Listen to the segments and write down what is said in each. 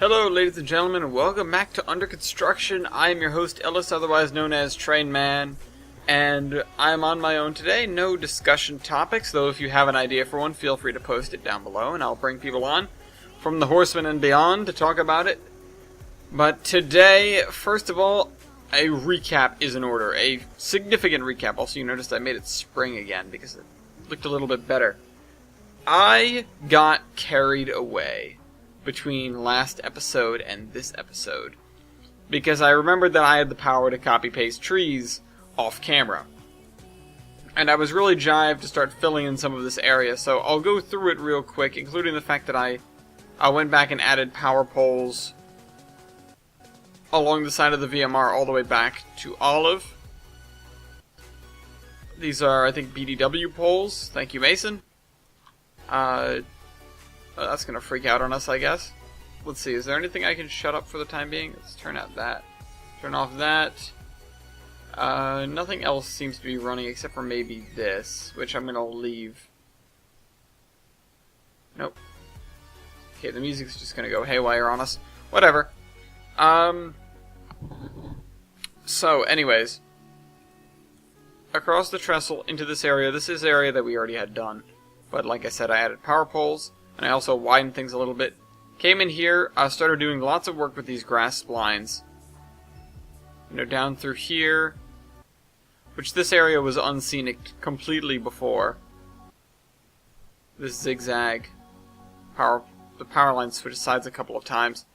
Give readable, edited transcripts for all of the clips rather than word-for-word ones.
Hello ladies and gentlemen, and welcome back to Under Construction. I am your host Ellis, otherwise known as Train Man, and I'm on my own today. No discussion topics, though if you have an idea for one, feel free to post it down below, and I'll bring people on from the Horsemen and beyond to talk about it. But today, first of all, a recap is in order. A significant recap. Also, you noticed I made it spring again because it looked a little bit better. I got carried away between last episode and this episode because I remembered that I had the power to copy-paste trees off camera. And I was really jived to start filling in some of this area, so I'll go through it real quick, including the fact that I went back and added power poles along the side of the VMR all the way back to Olive. These are, I think, BDW poles. Thank you, Mason. That's gonna freak out on us, I guess. Let's see, is there anything I can shut up for the time being? Let's turn out that. Turn off that. Nothing else seems to be running except for maybe this, which I'm gonna leave. Nope. Okay, the music's just gonna go haywire on us. Whatever. So, anyways. Across the trestle into this area. This is the area that we already had done. But like I said, I added power poles. And I also widened things a little bit. Came in here, I started doing lots of work with these grass splines. You know, down through here. Which this area was unscenic completely before. This zigzag. The power line switched sides a couple of times.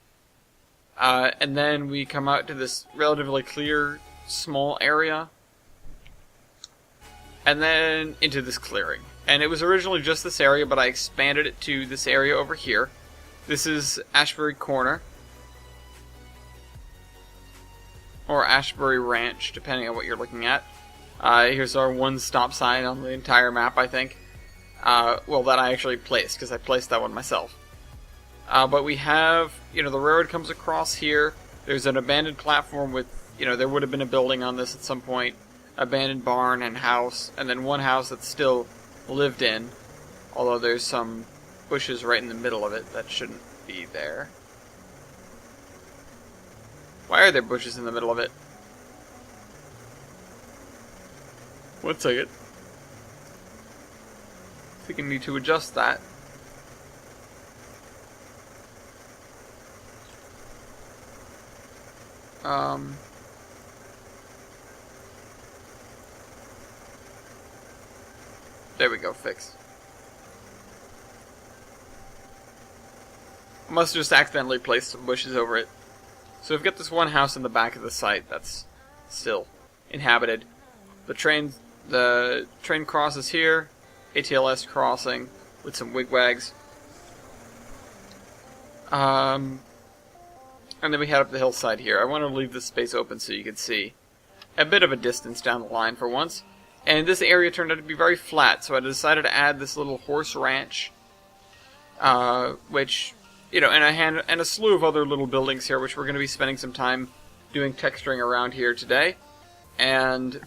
And then we come out to this relatively clear, small area. And then into this clearing. And it was originally just this area, but I expanded it to this area over here. This is Ashbury Corner. Or Ashbury Ranch, depending on what you're looking at. Here's our one stop sign on the entire map, I think. Well, that I actually placed, because I placed that one myself. But we have, the railroad comes across here. There's an abandoned platform with, there would have been a building on this at some point. Abandoned barn and house, and then one house that's still lived in, although there's some bushes right in the middle of it that shouldn't be there. Why are there bushes in the middle of it? One second. I think I need to adjust that. There we go, fixed. I must have just accidentally placed some bushes over it. So we've got this one house in the back of the site that's still inhabited. The train crosses here, ATLS crossing with some wigwags. And then we head up the hillside here. I want to leave this space open so you can see a bit of a distance down the line for once. And this area turned out to be very flat, so I decided to add this little horse ranch, which, and a slew of other little buildings here, which we're going to be spending some time doing texturing around here today, and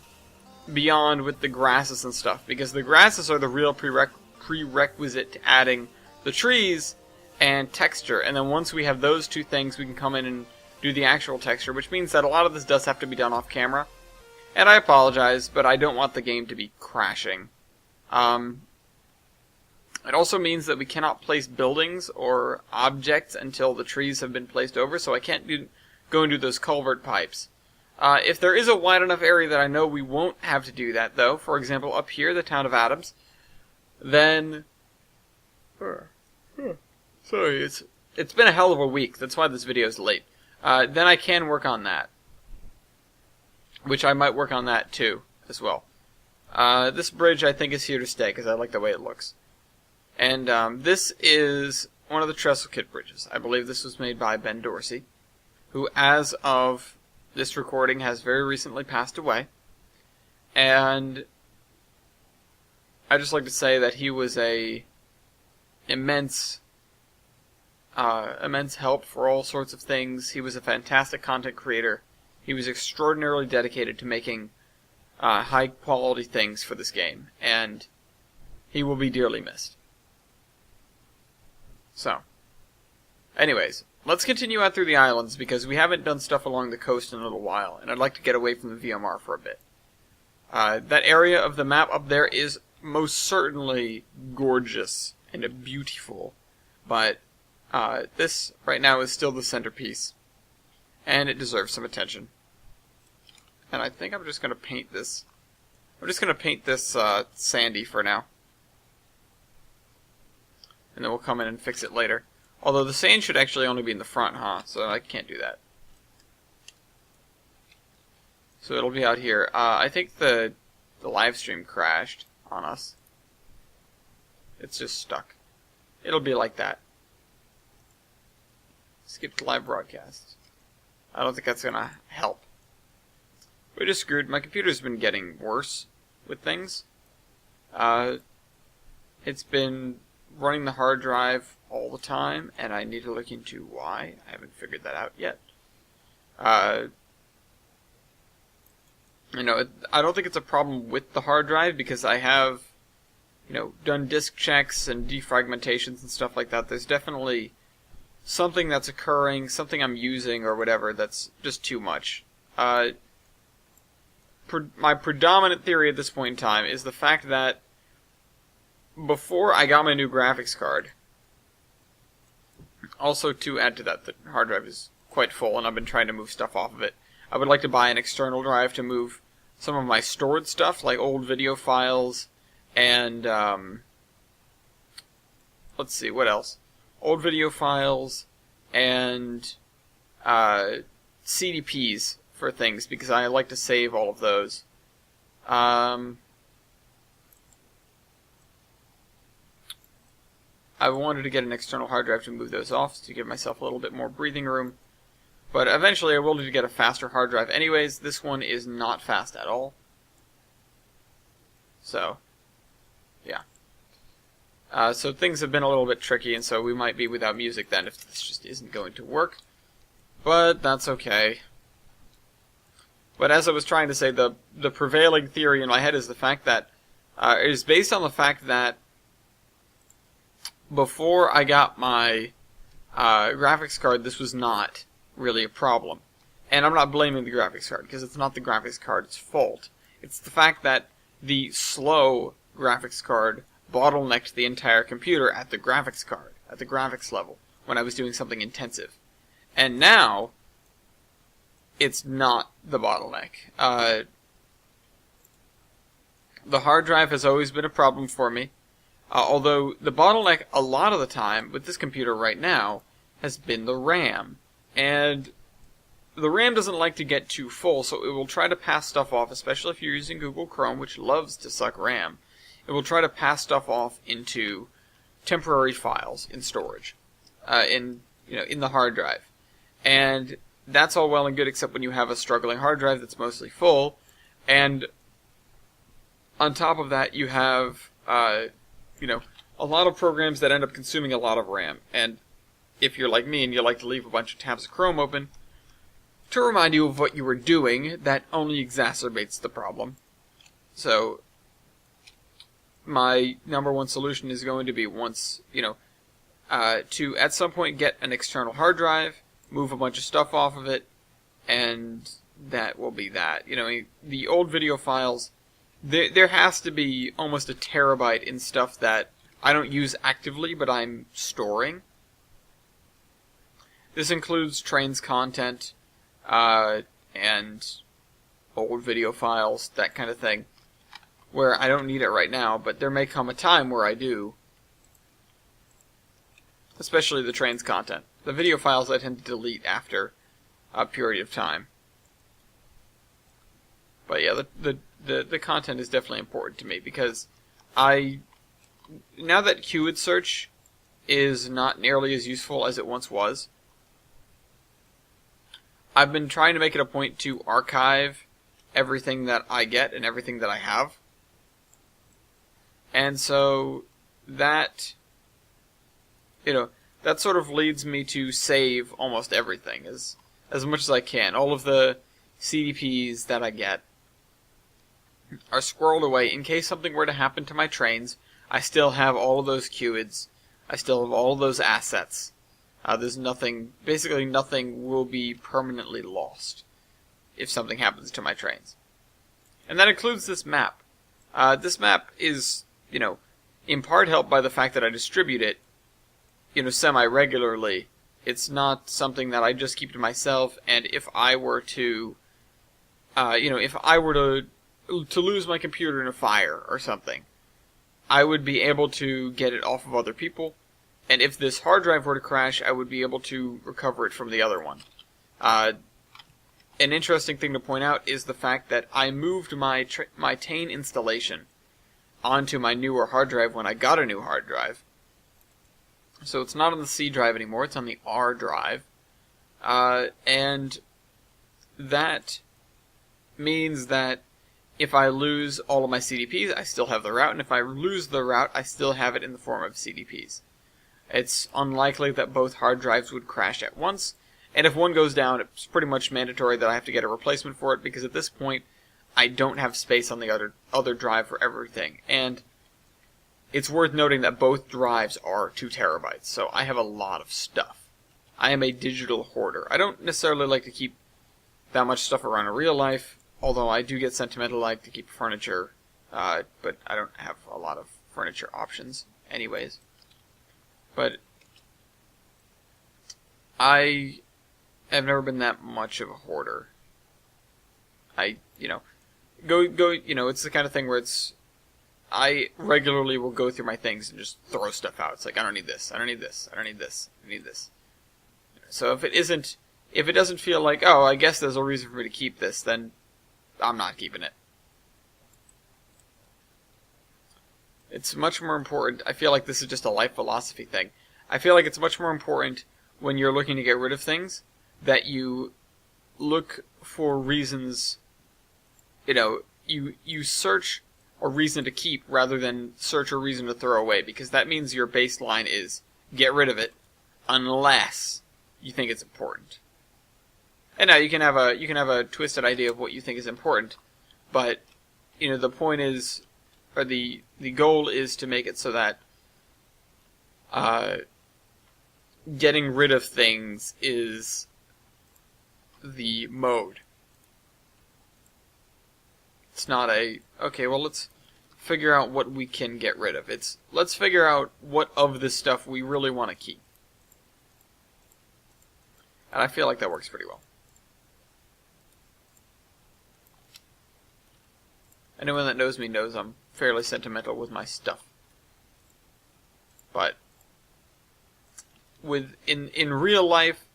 beyond with the grasses and stuff, because the grasses are the real prerequisite to adding the trees and texture, and then once we have those two things, we can come in and do the actual texture, which means that a lot of this does have to be done off camera. And I apologize, but I don't want the game to be crashing. It also means that we cannot place buildings or objects until the trees have been placed over, so I can't go and do those culvert pipes. If there is a wide enough area that I know we won't have to do that, though, for example, up here, the town of Adams, then... Sorry, it's been a hell of a week, that's why this video is late. Then I can work on that. Which I might work on that too, as well. This bridge I think is here to stay, because I like the way it looks. And this is one of the trestle kit bridges. I believe this was made by Ben Dorsey, who as of this recording has very recently passed away. And I just like to say that he was a immense help for all sorts of things. He was a fantastic content creator. He was extraordinarily dedicated to making high-quality things for this game, and he will be dearly missed. So, anyways, let's continue out through the islands, because we haven't done stuff along the coast in a little while, and I'd like to get away from the VMR for a bit. That area of the map up there is most certainly gorgeous and beautiful, but this right now is still the centerpiece, and it deserves some attention. And I think I'm just going to paint this. I'm just going to paint this sandy for now, and then we'll come in and fix it later. Although the sand should actually only be in the front, huh? So I can't do that. So it'll be out here. I think the live stream crashed on us. It's just stuck. It'll be like that. Skip to live broadcast. I don't think that's gonna help. We're just screwed. My computer's been getting worse with things. It's been running the hard drive all the time, and I need to look into why. I haven't figured that out yet. You know, I don't think it's a problem with the hard drive, because I have, you know, done disk checks and defragmentations and stuff like that. There's definitely something that's occurring, something I'm using or whatever that's just too much. My predominant theory at this point in time is the fact that before I got my new graphics card, also to add to that, the hard drive is quite full and I've been trying to move stuff off of it. I would like to buy an external drive to move some of my stored stuff, like old video files and, let's see, what else? Old video files and CDPs for things, because I like to save all of those. I wanted to get an external hard drive to move those off to give myself a little bit more breathing room. But eventually I will need to get a faster hard drive anyways. This one is not fast at all. So, yeah. So things have been a little bit tricky, and so we might be without music then if this just isn't going to work. But that's okay. But as I was trying to say, the prevailing theory in my head is the fact that, is based on the fact that before I got my graphics card, this was not really a problem. And I'm not blaming the graphics card, because it's not the graphics card's fault. It's the fact that the slow graphics card bottlenecked the entire computer at the graphics card, at the graphics level, when I was doing something intensive. And now, it's not the bottleneck. The hard drive has always been a problem for me. Although the bottleneck a lot of the time with this computer right now has been the RAM. And the RAM doesn't like to get too full, so it will try to pass stuff off, especially if you're using Google Chrome, which loves to suck RAM. It will try to pass stuff off into temporary files in storage, in the hard drive. And that's all well and good, except when you have a struggling hard drive that's mostly full. And on top of that, you have a lot of programs that end up consuming a lot of RAM. And if you're like me and you like to leave a bunch of tabs of Chrome open to remind you of what you were doing, that only exacerbates the problem. So my number one solution is going to be to at some point get an external hard drive, move a bunch of stuff off of it, and that will be that. The old video files, there has to be almost a terabyte in stuff that I don't use actively, but I'm storing. This includes trains content, and old video files, that kind of thing, where I don't need it right now, but there may come a time where I do. Especially the trains content. The video files I tend to delete after a period of time. But yeah, the content is definitely important to me, because now that keyword search is not nearly as useful as it once was, I've been trying to make it a point to archive everything that I get and everything that I have. And so that sort of leads me to save almost everything as much as I can. All of the CDPs that I get are squirreled away in case something were to happen to my trains. I still have all of those QIDs. I still have all of those assets. There's nothing, basically nothing will be permanently lost if something happens to my trains. And that includes this map. This map is, in part helped by the fact that I distribute it, semi-regularly. It's not something that I just keep to myself, and if I were to, to lose my computer in a fire or something, I would be able to get it off of other people, and if this hard drive were to crash, I would be able to recover it from the other one. An interesting thing to point out is the fact that I moved my Tane installation onto my newer hard drive when I got a new hard drive. So it's not on the C drive anymore, it's on the R drive. And that means that if I lose all of my CDPs, I still have the route, and if I lose the route, I still have it in the form of CDPs. It's unlikely that both hard drives would crash at once, and if one goes down, it's pretty much mandatory that I have to get a replacement for it, because at this point, I don't have space on the other drive for everything. And it's worth noting that both drives are 2 terabytes, so I have a lot of stuff. I am a digital hoarder. I don't necessarily like to keep that much stuff around in real life, although I do get sentimental, like to keep furniture, but I don't have a lot of furniture options anyways. But I have never been that much of a hoarder. It's the kind of thing where I regularly will go through my things and just throw stuff out. It's like, I don't need this, I don't need this, I don't need this, I need this. So if it doesn't feel like, oh, I guess there's a reason for me to keep this, then I'm not keeping it. It's much more important. I feel like this is just a life philosophy thing. I feel like it's much more important when you're looking to get rid of things that you look for reasons, you search a reason to keep rather than search a reason to throw away, because that means your baseline is get rid of it unless you think it's important. And now you can have a twisted idea of what you think is important, but the point is, or the goal is to make it so that getting rid of things is the mode. It's not okay, well, let's figure out what we can get rid of. It's, let's figure out what of this stuff we really want to keep. And I feel like that works pretty well. Anyone that knows me knows I'm fairly sentimental with my stuff. But in real life,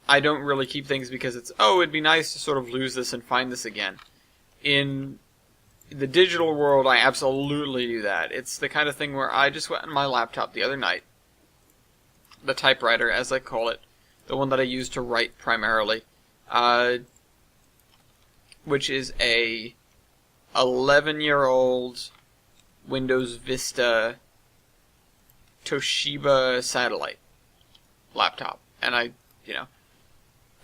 I don't really keep things because it's, oh, it'd be nice to sort of lose this and find this again. In the digital world, I absolutely do that. It's the kind of thing where I just went on my laptop the other night, the typewriter, as I call it, the one that I use to write primarily, which is a 11-year-old Windows Vista Toshiba satellite laptop. And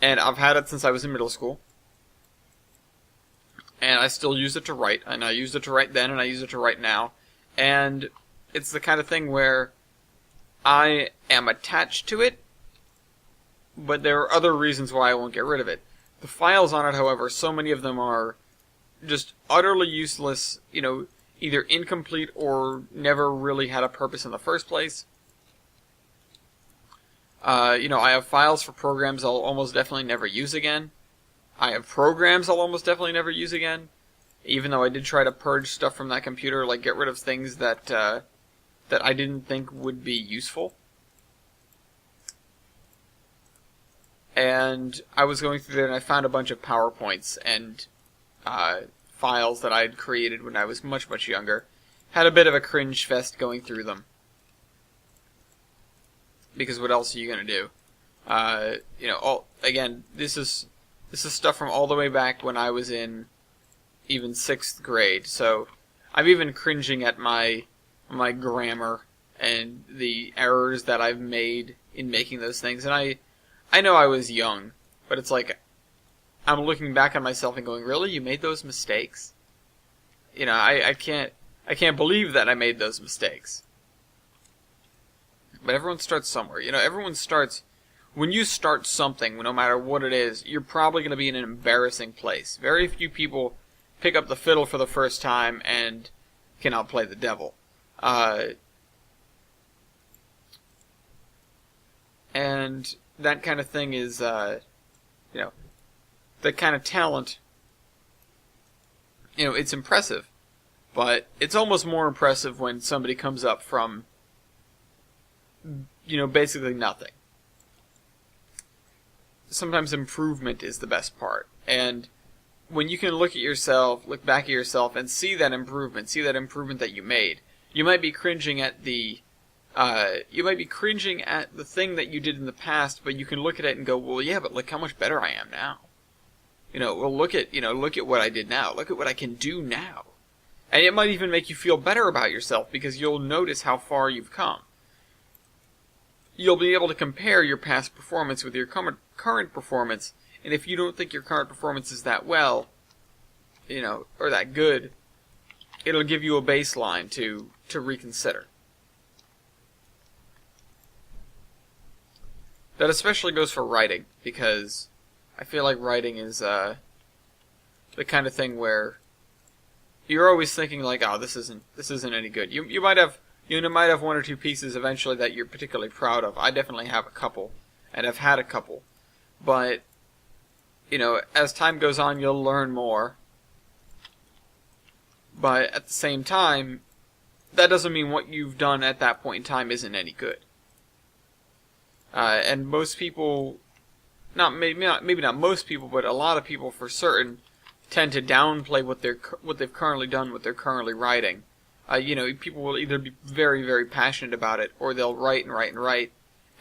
and I've had it since I was in middle school. And I still use it to write, and I used it to write then, and I use it to write now. And it's the kind of thing where I am attached to it, but there are other reasons why I won't get rid of it. The files on it, however, so many of them are just utterly useless, either incomplete or never really had a purpose in the first place. I have files for programs I'll almost definitely never use again. I have programs I'll almost definitely never use again, even though I did try to purge stuff from that computer, like get rid of things that that I didn't think would be useful. And I was going through there and I found a bunch of PowerPoints and files that I had created when I was much, much younger. Had a bit of a cringe fest going through them. Because what else are you going to do? Again, this is stuff from all the way back when I was in even 6th grade. So I'm even cringing at my grammar and the errors that I've made in making those things. And I know I was young, but it's like I'm looking back on myself and going, really? You made those mistakes? I can't believe that I made those mistakes. But everyone starts somewhere. Everyone starts... When you start something, no matter what it is, you're probably going to be in an embarrassing place. Very few people pick up the fiddle for the first time and can outplay the devil. And that kind of thing is, that kind of talent, it's impressive. But it's almost more impressive when somebody comes up from, basically nothing. Sometimes improvement is the best part. And when you can look back at yourself and see that improvement that you made, you might be cringing at the thing that you did in the past, but you can look at it and go, well, yeah, but look how much better I am now. Look at what I did now. Look at what I can do now. And it might even make you feel better about yourself because you'll notice how far you've come. You'll be able to compare your past performance with your current performance, and if you don't think your current performance is that well, or that good, it'll give you a baseline to reconsider. That especially goes for writing, because I feel like writing is the kind of thing where you're always thinking like, oh, this isn't any good. You might have one or two pieces eventually that you're particularly proud of. I definitely have a couple, and I've had a couple. But, as time goes on, you'll learn more. But at the same time, that doesn't mean what you've done at that point in time isn't any good. And most people, maybe not most people, but a lot of people for certain, tend to downplay what they've currently done, what they're currently writing. People will either be very, very passionate about it, or they'll write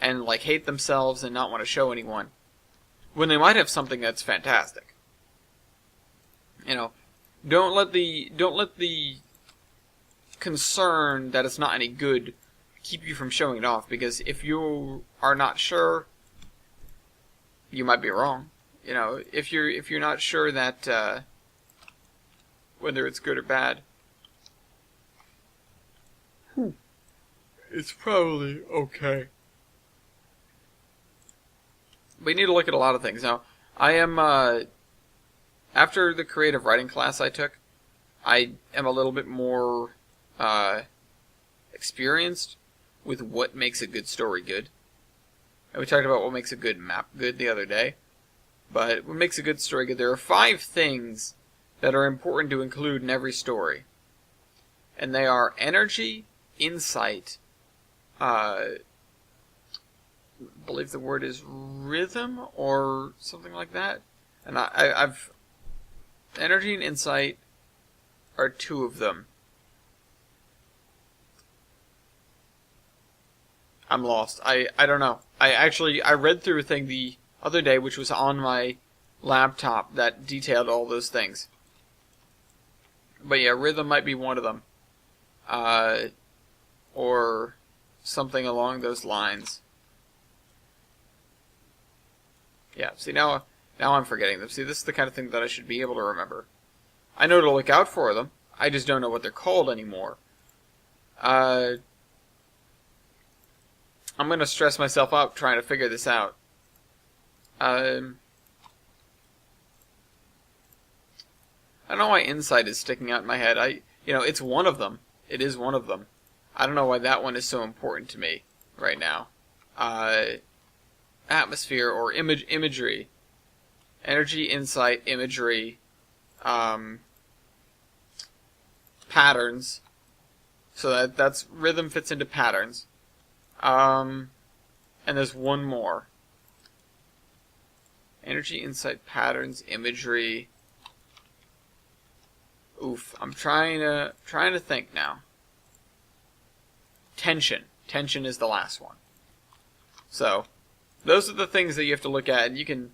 and like hate themselves and not want to show anyone, when they might have something that's fantastic. Don't let the concern that it's not any good keep you from showing it off, because if you are not sure, you might be wrong. If you're not sure that whether it's good or bad, it's probably okay. But you need to look at a lot of things. Now, I am, after the creative writing class I took, I am a little bit more experienced with what makes a good story good. And we talked about what makes a good map good the other day. But what makes a good story good, there are 5 things that are important to include in every story. And they are energy, insight, I believe the word is rhythm or something like that. And I've energy and insight are 2 of them. I'm lost. I don't know. I read through a thing the other day which was on my laptop that detailed all those things. But yeah, rhythm might be one of them. Or something along those lines. Yeah, see, now I'm forgetting them. See, this is the kind of thing that I should be able to remember. I know to look out for them. I just don't know what they're called anymore. I'm going to stress myself out trying to figure this out. I don't know why insight is sticking out in my head. It's one of them. It is one of them. I don't know why that one is so important to me right now. Atmosphere or imagery. Energy, insight, imagery, patterns. So that's rhythm fits into patterns. And there's one more. Energy, insight, patterns, imagery. Oof, I'm trying to think now. Tension. Tension is the last one. So, those are the things that you have to look at, and you can,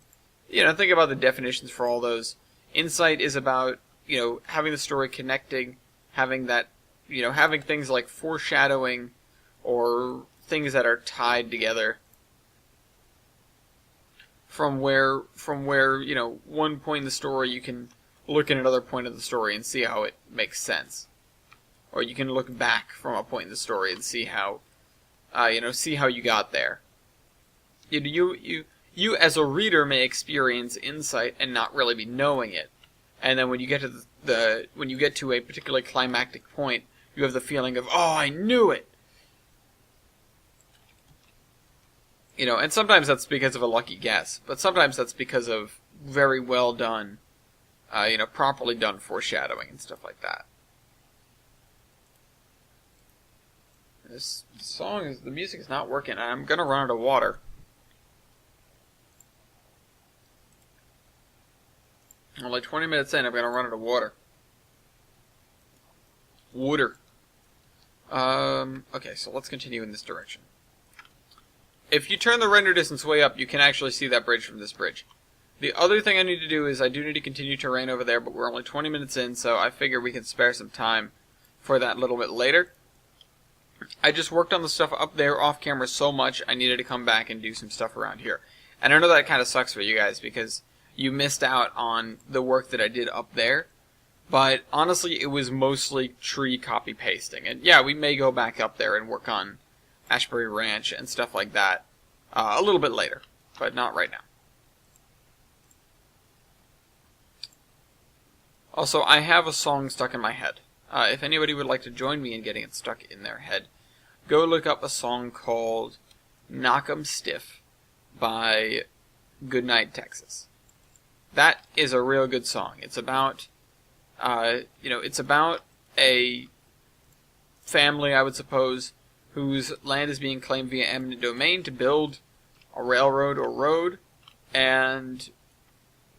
think about the definitions for all those. Insight is about, having the story connecting, having that, having things like foreshadowing, or things that are tied together. From where, one point in the story you can look at another point of the story and see how it makes sense. Or you can look back from a point in the story and see how see how you got there. You as a reader may experience insight and not really be knowing it. And then when you get to when you get to a particularly climactic point, you have the feeling of, oh, I knew it. And sometimes that's because of a lucky guess, but sometimes that's because of very well done, properly done foreshadowing and stuff like that. The music is not working. I'm gonna run out of water. Only 20 minutes in, I'm gonna run out of water. Okay, so let's continue in this direction. If you turn the render distance way up, you can actually see that bridge from this bridge. The other thing I need to do is I do need to continue terrain over there, but we're only 20 minutes in, so I figure we can spare some time for that a little bit later. I just worked on the stuff up there off camera so much, I needed to come back and do some stuff around here. And I know that kind of sucks for you guys, because you missed out on the work that I did up there. But honestly, it was mostly tree copy pasting. And yeah, we may go back up there and work on Ashbury Ranch and stuff like that a little bit later, but not right now. Also, I have a song stuck in my head. If anybody would like to join me in getting it stuck in their head, go look up a song called Knock 'Em Stiff by Goodnight, Texas. That is a real good song. It's about, it's about a family, I would suppose, whose land is being claimed via eminent domain to build a railroad or road, and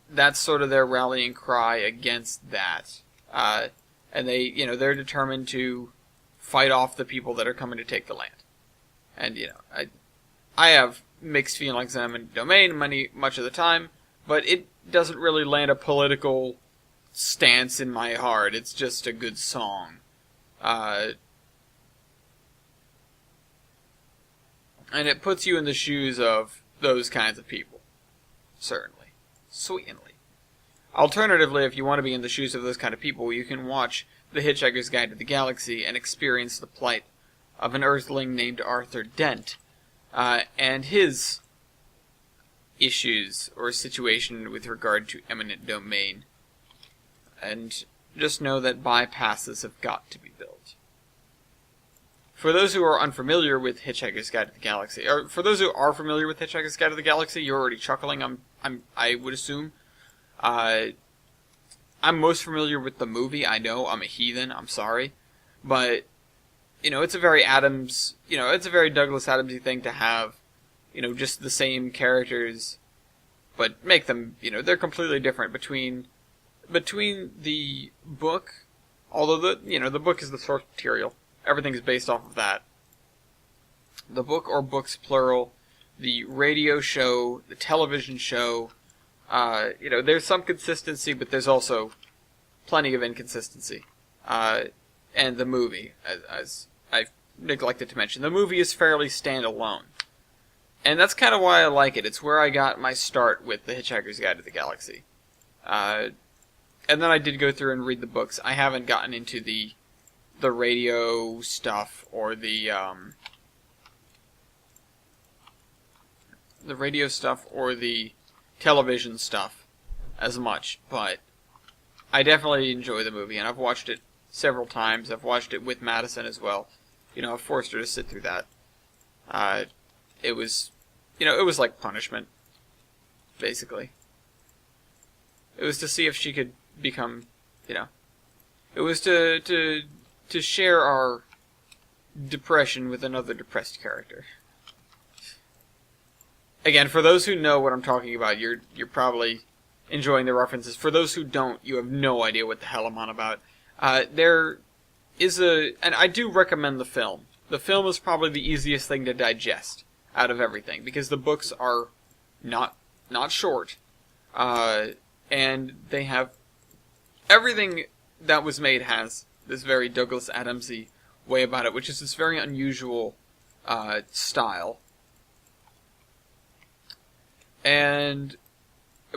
that's sort of their rallying cry against that. And they're determined to fight off the people that are coming to take the land. And, I have mixed feelings on eminent domain much of the time, but it doesn't really land a political stance in my heart. It's just a good song. And it puts you in the shoes of those kinds of people. Certainly. Sweetly. Alternatively, if you want to be in the shoes of those kind of people, you can watch The Hitchhiker's Guide to the Galaxy and experience the plight of an Earthling named Arthur Dent, and his issues or situation with regard to eminent domain. And just know that bypasses have got to be built. For those who are unfamiliar with Hitchhiker's Guide to the Galaxy, or for those who are familiar with Hitchhiker's Guide to the Galaxy, you're already chuckling, I would assume. I'm most familiar with the movie. I know I'm a heathen. I'm sorry, but it's a very it's a very Douglas Adamsy thing to have, just the same characters, but make them, they're completely different between the book. Although the book is the source material, everything's based off of that. The book or books plural, the radio show, the television show. There's some consistency, but there's also plenty of inconsistency. And the movie, as I've neglected to mention, the movie is fairly standalone. And that's kind of why I like it. It's where I got my start with The Hitchhiker's Guide to the Galaxy. And then I did go through and read the books. I haven't gotten into the radio stuff or the radio stuff or the television stuff as much, but I definitely enjoy the movie, and I've watched it several times. I've watched it with Madison as well. I've forced her to sit through that. It was like punishment, basically. It was to see if she could become, it was to share our depression with another depressed character. Again, for those who know what I'm talking about, you're probably enjoying the references. For those who don't, you have no idea what the hell I'm on about. There is and I do recommend the film. The film is probably the easiest thing to digest out of everything, because the books are not short, and they have everything that was made has this very Douglas Adamsy way about it, which is this very unusual style.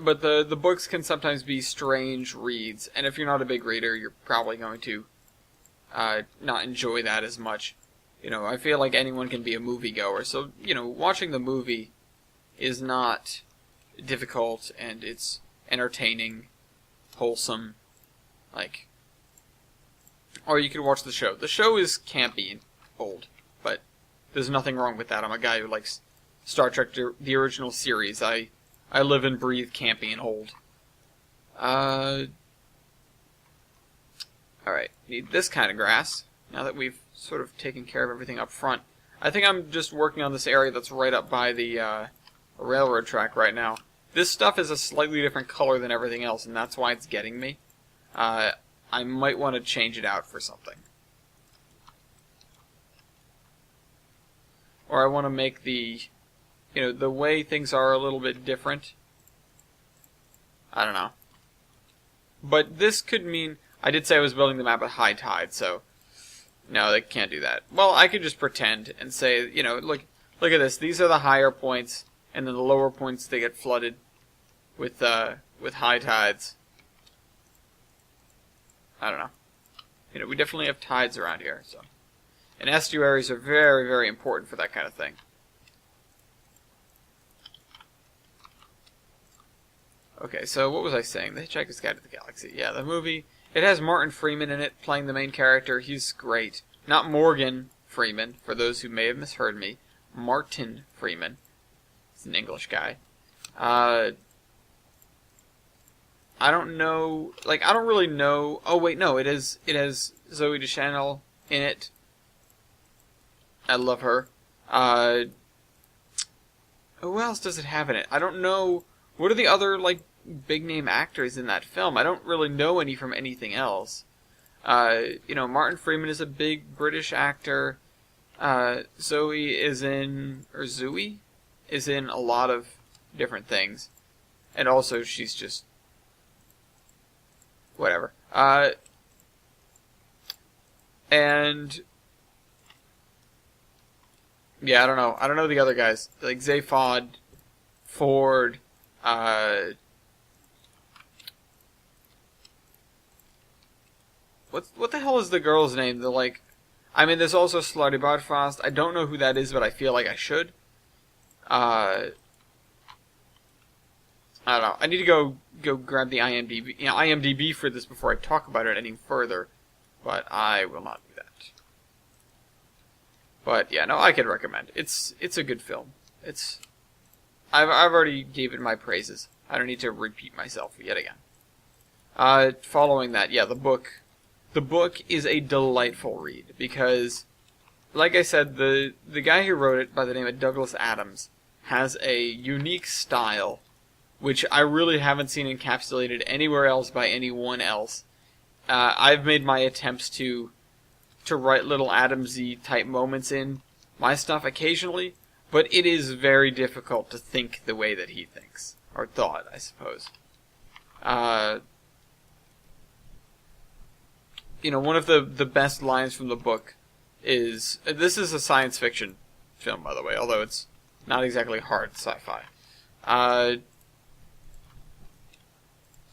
But the books can sometimes be strange reads, and if you're not a big reader, you're probably going to not enjoy that as much. I feel like anyone can be a moviegoer. So, watching the movie is not difficult, and it's entertaining, wholesome, like... Or you could watch the show. The show is campy and old, but there's nothing wrong with that. I'm a guy who likes Star Trek, the original series. I live and breathe campy and old. Alright, need this kind of grass, now that we've sort of taken care of everything up front. I think I'm just working on this area that's right up by the railroad track right now. This stuff is a slightly different color than everything else, and that's why it's getting me. I might want to change it out for something. Or I want to make the way things are a little bit different. I don't know. But this could mean... I did say I was building the map at high tide, so... No, they can't do that. Well, I could just pretend and say, look at this. These are the higher points, and then the lower points, they get flooded with high tides. I don't know. We definitely have tides around here, so... And estuaries are very, very important for that kind of thing. Okay, so what was I saying? The Hitchhiker's Guide to the Galaxy. Yeah, the movie. It has Martin Freeman in it, playing the main character. He's great. Not Morgan Freeman, for those who may have misheard me. Martin Freeman. He's an English guy. I don't know... I don't really know... Oh, wait, no, it has Zooey Deschanel in it. I love her. Who else does it have in it? I don't know... What are the other, big-name actors in that film? I don't really know any from anything else. Martin Freeman is a big British actor. Zooey is in a lot of different things. And also, she's just... whatever. And... yeah, I don't know. I don't know the other guys. Like Zaphod, Ford... What the hell is the girl's name? There's also Slutty Bodfrost. I don't know who that is, but I feel like I should. I don't know. I need to go grab the IMDb for this before I talk about it any further, but I will not do that. But yeah, no, I could recommend. It's a good film. I've already gave it my praises. I don't need to repeat myself yet again. Following that, yeah, the book. The book is a delightful read because, like I said, the guy who wrote it, by the name of Douglas Adams, has a unique style, which I really haven't seen encapsulated anywhere else by anyone else. I've made my attempts to write little Adamsy type moments in my stuff occasionally, but it is very difficult to think the way that he thinks. Or thought, I suppose. One of the best lines from the book is... This is a science fiction film, by the way, although it's not exactly hard sci-fi.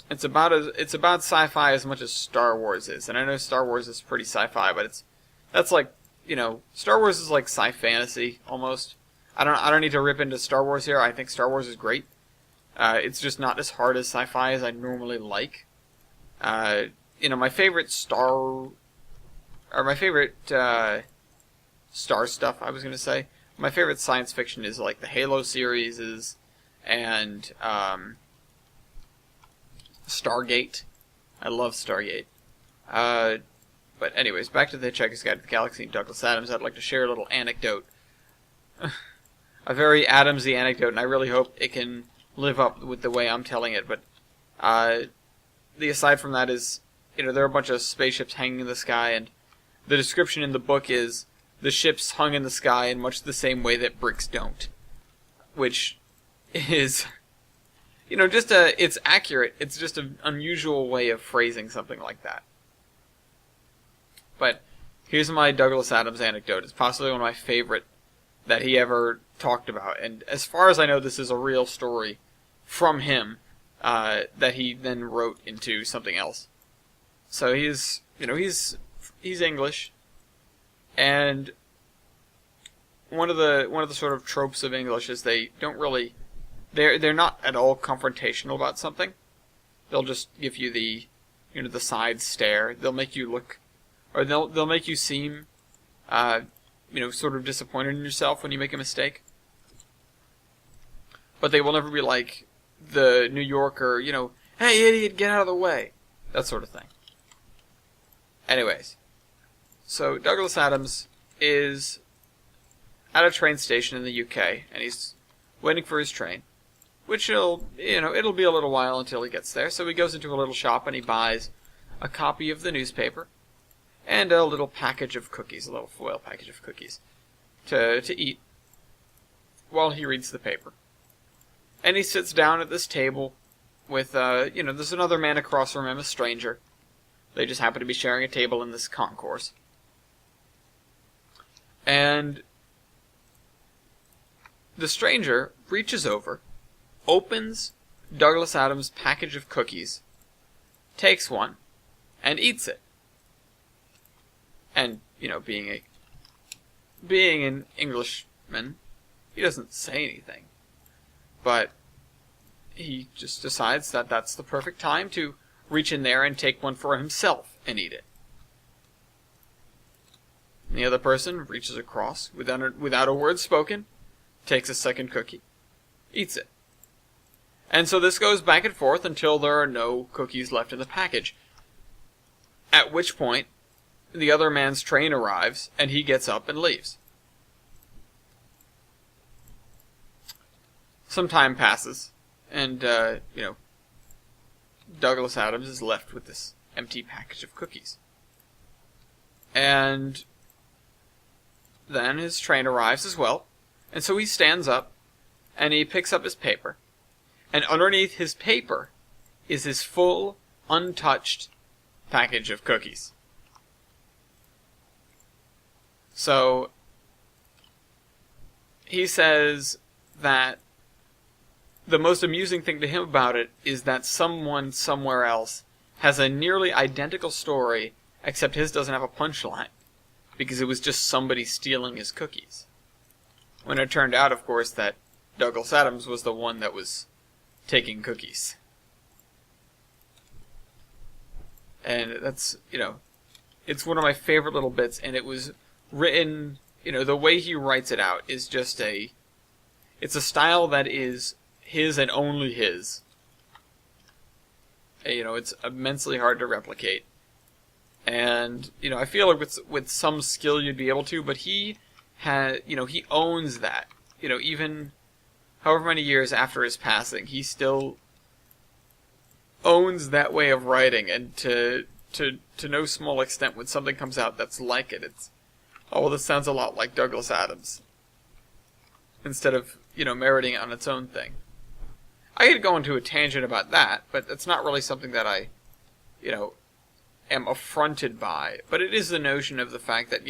It's about sci-fi as much as Star Wars is. And I know Star Wars is pretty sci-fi, but Star Wars is like sci-fantasy, almost. I don't need to rip into Star Wars here. I think Star Wars is great. It's just not as hard as sci-fi as I normally like. My favorite star stuff, I was going to say. My favorite science fiction is like the Halo series and Stargate. I love Stargate. But anyways, back to the Hitchhiker's Guide to the Galaxy and Douglas Adams. I'd like to share a little anecdote. A very Adamsy anecdote, and I really hope it can live up with the way I'm telling it. But the aside from that is, there are a bunch of spaceships hanging in the sky, and the description in the book is the ships hung in the sky in much the same way that bricks don't. Which is, it's accurate. It's just an unusual way of phrasing something like that. But here's my Douglas Adams anecdote. It's possibly one of my favorite that he ever talked about. And as far as I know, this is a real story from him that he then wrote into something else. So he's English, and one of the sort of tropes of English is they don't really they're not at all confrontational about something. They'll just give you the the side stare. They'll make you look, or they'll make you seem sort of disappointed in yourself when you make a mistake. But they will never be like the New Yorker, hey idiot, get out of the way. That sort of thing. Anyways, so Douglas Adams is at a train station in the UK, and he's waiting for his train, which it'll be a little while until he gets there. So he goes into a little shop and he buys a copy of the newspaper and a little package of cookies, a little foil package of cookies to eat while he reads the paper. And he sits down at this table with, there's another man across from him, a stranger. They just happen to be sharing a table in this concourse. And the stranger reaches over, opens Douglas Adams' package of cookies, takes one, and eats it. And, being an Englishman, he doesn't say anything. But he just decides that that's the perfect time to reach in there and take one for himself and eat it. And the other person reaches across without a word spoken, takes a second cookie, eats it. And so this goes back and forth until there are no cookies left in the package. At which point, the other man's train arrives, and he gets up and leaves. Some time passes, and, Douglas Adams is left with this empty package of cookies. And then his train arrives as well, and so he stands up, and he picks up his paper, and underneath his paper is his full, untouched package of cookies. So, he says that the most amusing thing to him about it is that someone somewhere else has a nearly identical story, except his doesn't have a punchline, because it was just somebody stealing his cookies. When it turned out, of course, that Douglas Adams was the one that was taking cookies. And that's, it's one of my favorite little bits, and it was written, the way he writes it out is just it's a style that is his and only his. It's immensely hard to replicate. And, I feel like with some skill you'd be able to, but he he owns that. Even however many years after his passing, he still owns that way of writing, and to no small extent when something comes out that's like it, it's, oh, well, this sounds a lot like Douglas Adams. Instead of, meriting it on its own thing. I could go into a tangent about that, but that's not really something that I, am affronted by. But it is the notion of the fact that,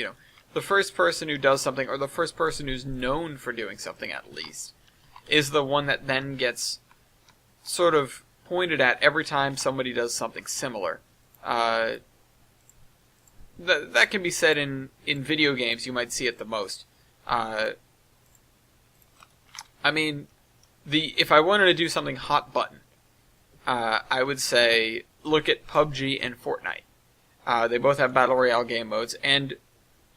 the first person who does something, or the first person who's known for doing something at least, is the one that then gets sort of pointed at every time somebody does something similar. That can be said in video games. You might see it the most. If I wanted to do something hot button, I would say look at PUBG and Fortnite. They both have Battle Royale game modes, and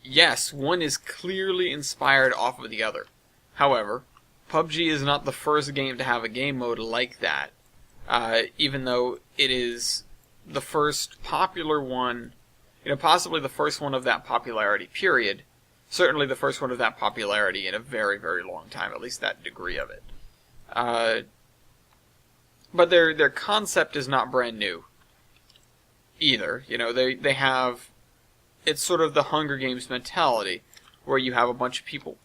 yes, one is clearly inspired off of the other. However, PUBG is not the first game to have a game mode like that, even though it is the first popular one, possibly the first one of that popularity period. Certainly the first one of that popularity in a very, very long time, at least that degree of it. But their concept is not brand new either. They have, it's sort of the Hunger Games mentality, where you have a bunch of people,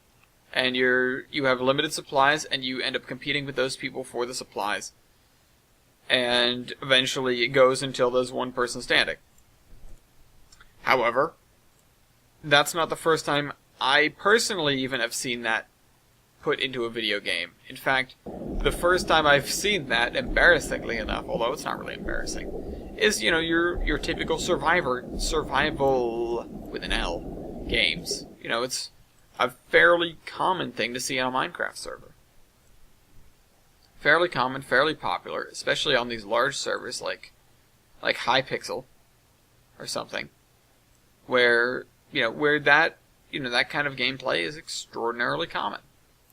and you have limited supplies, and you end up competing with those people for the supplies. And eventually it goes until there's one person standing. However, that's not the first time I personally even have seen that put into a video game. In fact, the first time I've seen that, embarrassingly enough, although it's not really embarrassing, is, your typical survival with an L games. It's a fairly common thing to see on a Minecraft server. Fairly common, fairly popular, especially on these large servers like Hypixel or something, where that that kind of gameplay is extraordinarily common,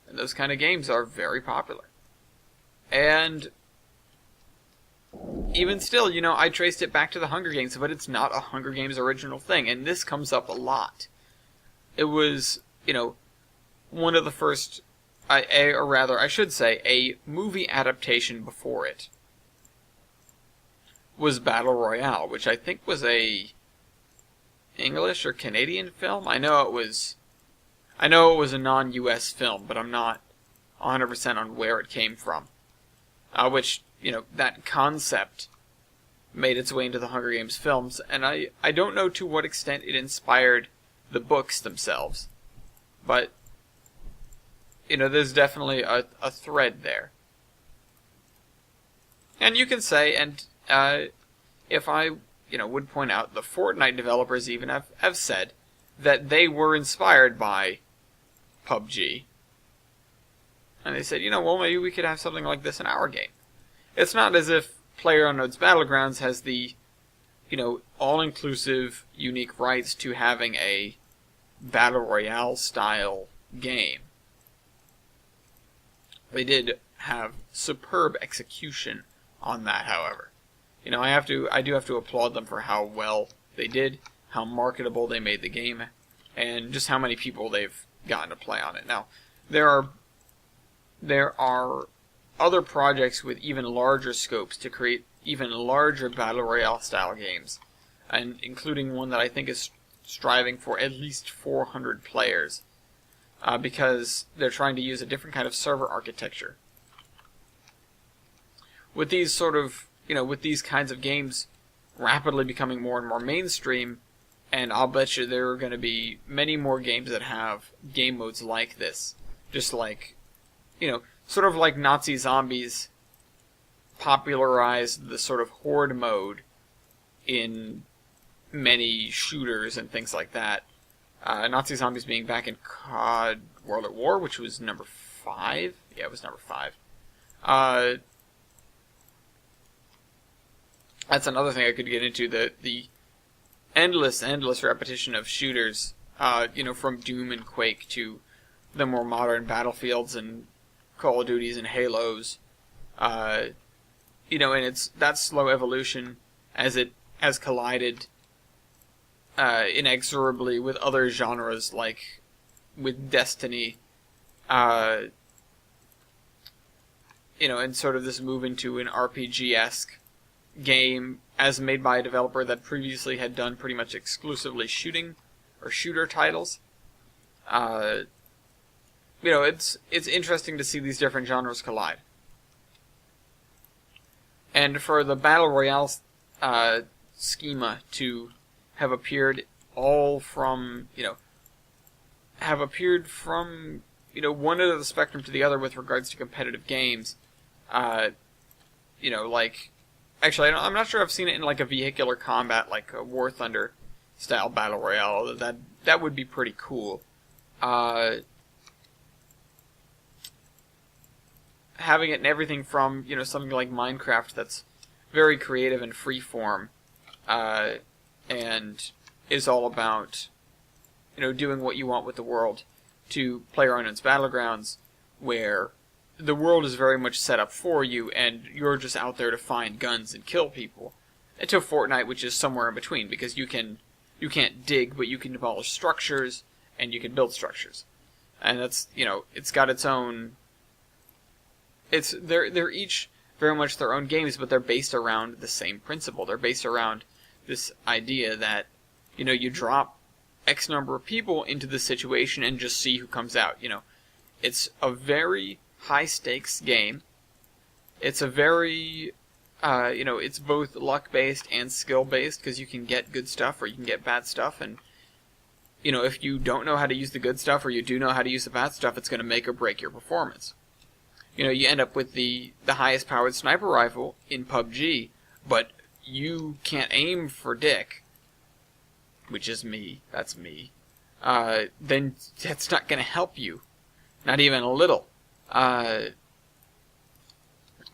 and those kind of games are very popular. And even still, I traced it back to the Hunger Games, but it's not a Hunger Games original thing, and this comes up a lot. It was, one of the first, or rather, I should say, a movie adaptation before it was Battle Royale, which I think was a English or Canadian film. I know it was a non-US film, but I'm not 100% on where it came from. Which, that concept made its way into the Hunger Games films, and I don't know to what extent it inspired the books themselves, but, there's definitely a thread there. And you can say, and if I, would point out, the Fortnite developers even have said that they were inspired by PUBG. And they said, well, maybe we could have something like this in our game. It's not as if PlayerUnknown's Battlegrounds has the, all-inclusive, unique rights to having a Battle Royale-style game. They did have superb execution on that, however. I do have to applaud them for how well they did, how marketable they made the game, and just how many people they've gotten to play on it. Now, there are other projects with even larger scopes to create even larger Battle Royale style games, and including one that I think is striving for at least 400 players, because they're trying to use a different kind of server architecture. With these with these kinds of games rapidly becoming more and more mainstream, and I'll bet you there are going to be many more games that have game modes like this, just like, sort of like Nazi Zombies popularized the sort of horde mode in many shooters and things like that. Nazi Zombies being back in COD World at War, which was number 5. Yeah, it was number 5. That's another thing I could get into, the endless repetition of shooters, from Doom and Quake to the more modern Battlefields and Call of Duties and Halos. And it's that slow evolution as it has collided inexorably with other genres, like with Destiny, and sort of this move into an RPG-esque game as made by a developer that previously had done pretty much exclusively shooting or shooter titles. It's interesting to see these different genres collide. And for the Battle Royale schema to have appeared from one end of the spectrum to the other with regards to competitive games, actually, I'm not sure I've seen it in like a vehicular combat, like a War Thunder style Battle Royale, although that would be pretty cool. Having it in everything from, something like Minecraft that's very creative and freeform, and is all about, doing what you want with the world, to PlayerUnknown's Battlegrounds, where the world is very much set up for you, and you're just out there to find guns and kill people. And to Fortnite, which is somewhere in between, because you can't dig, but you can demolish structures, and you can build structures. And that's, it's got its own... They're each very much their own games, but they're based around the same principle. They're based around this idea that, you drop X number of people into the situation and just see who comes out. It's a very high-stakes game. It's a very, it's both luck-based and skill-based, because you can get good stuff or you can get bad stuff, and, if you don't know how to use the good stuff or you do know how to use the bad stuff, it's going to make or break your performance. You end up with the highest-powered sniper rifle in PUBG, but you can't aim for dick, which is me. That's me. then that's not going to help you. Not even a little. But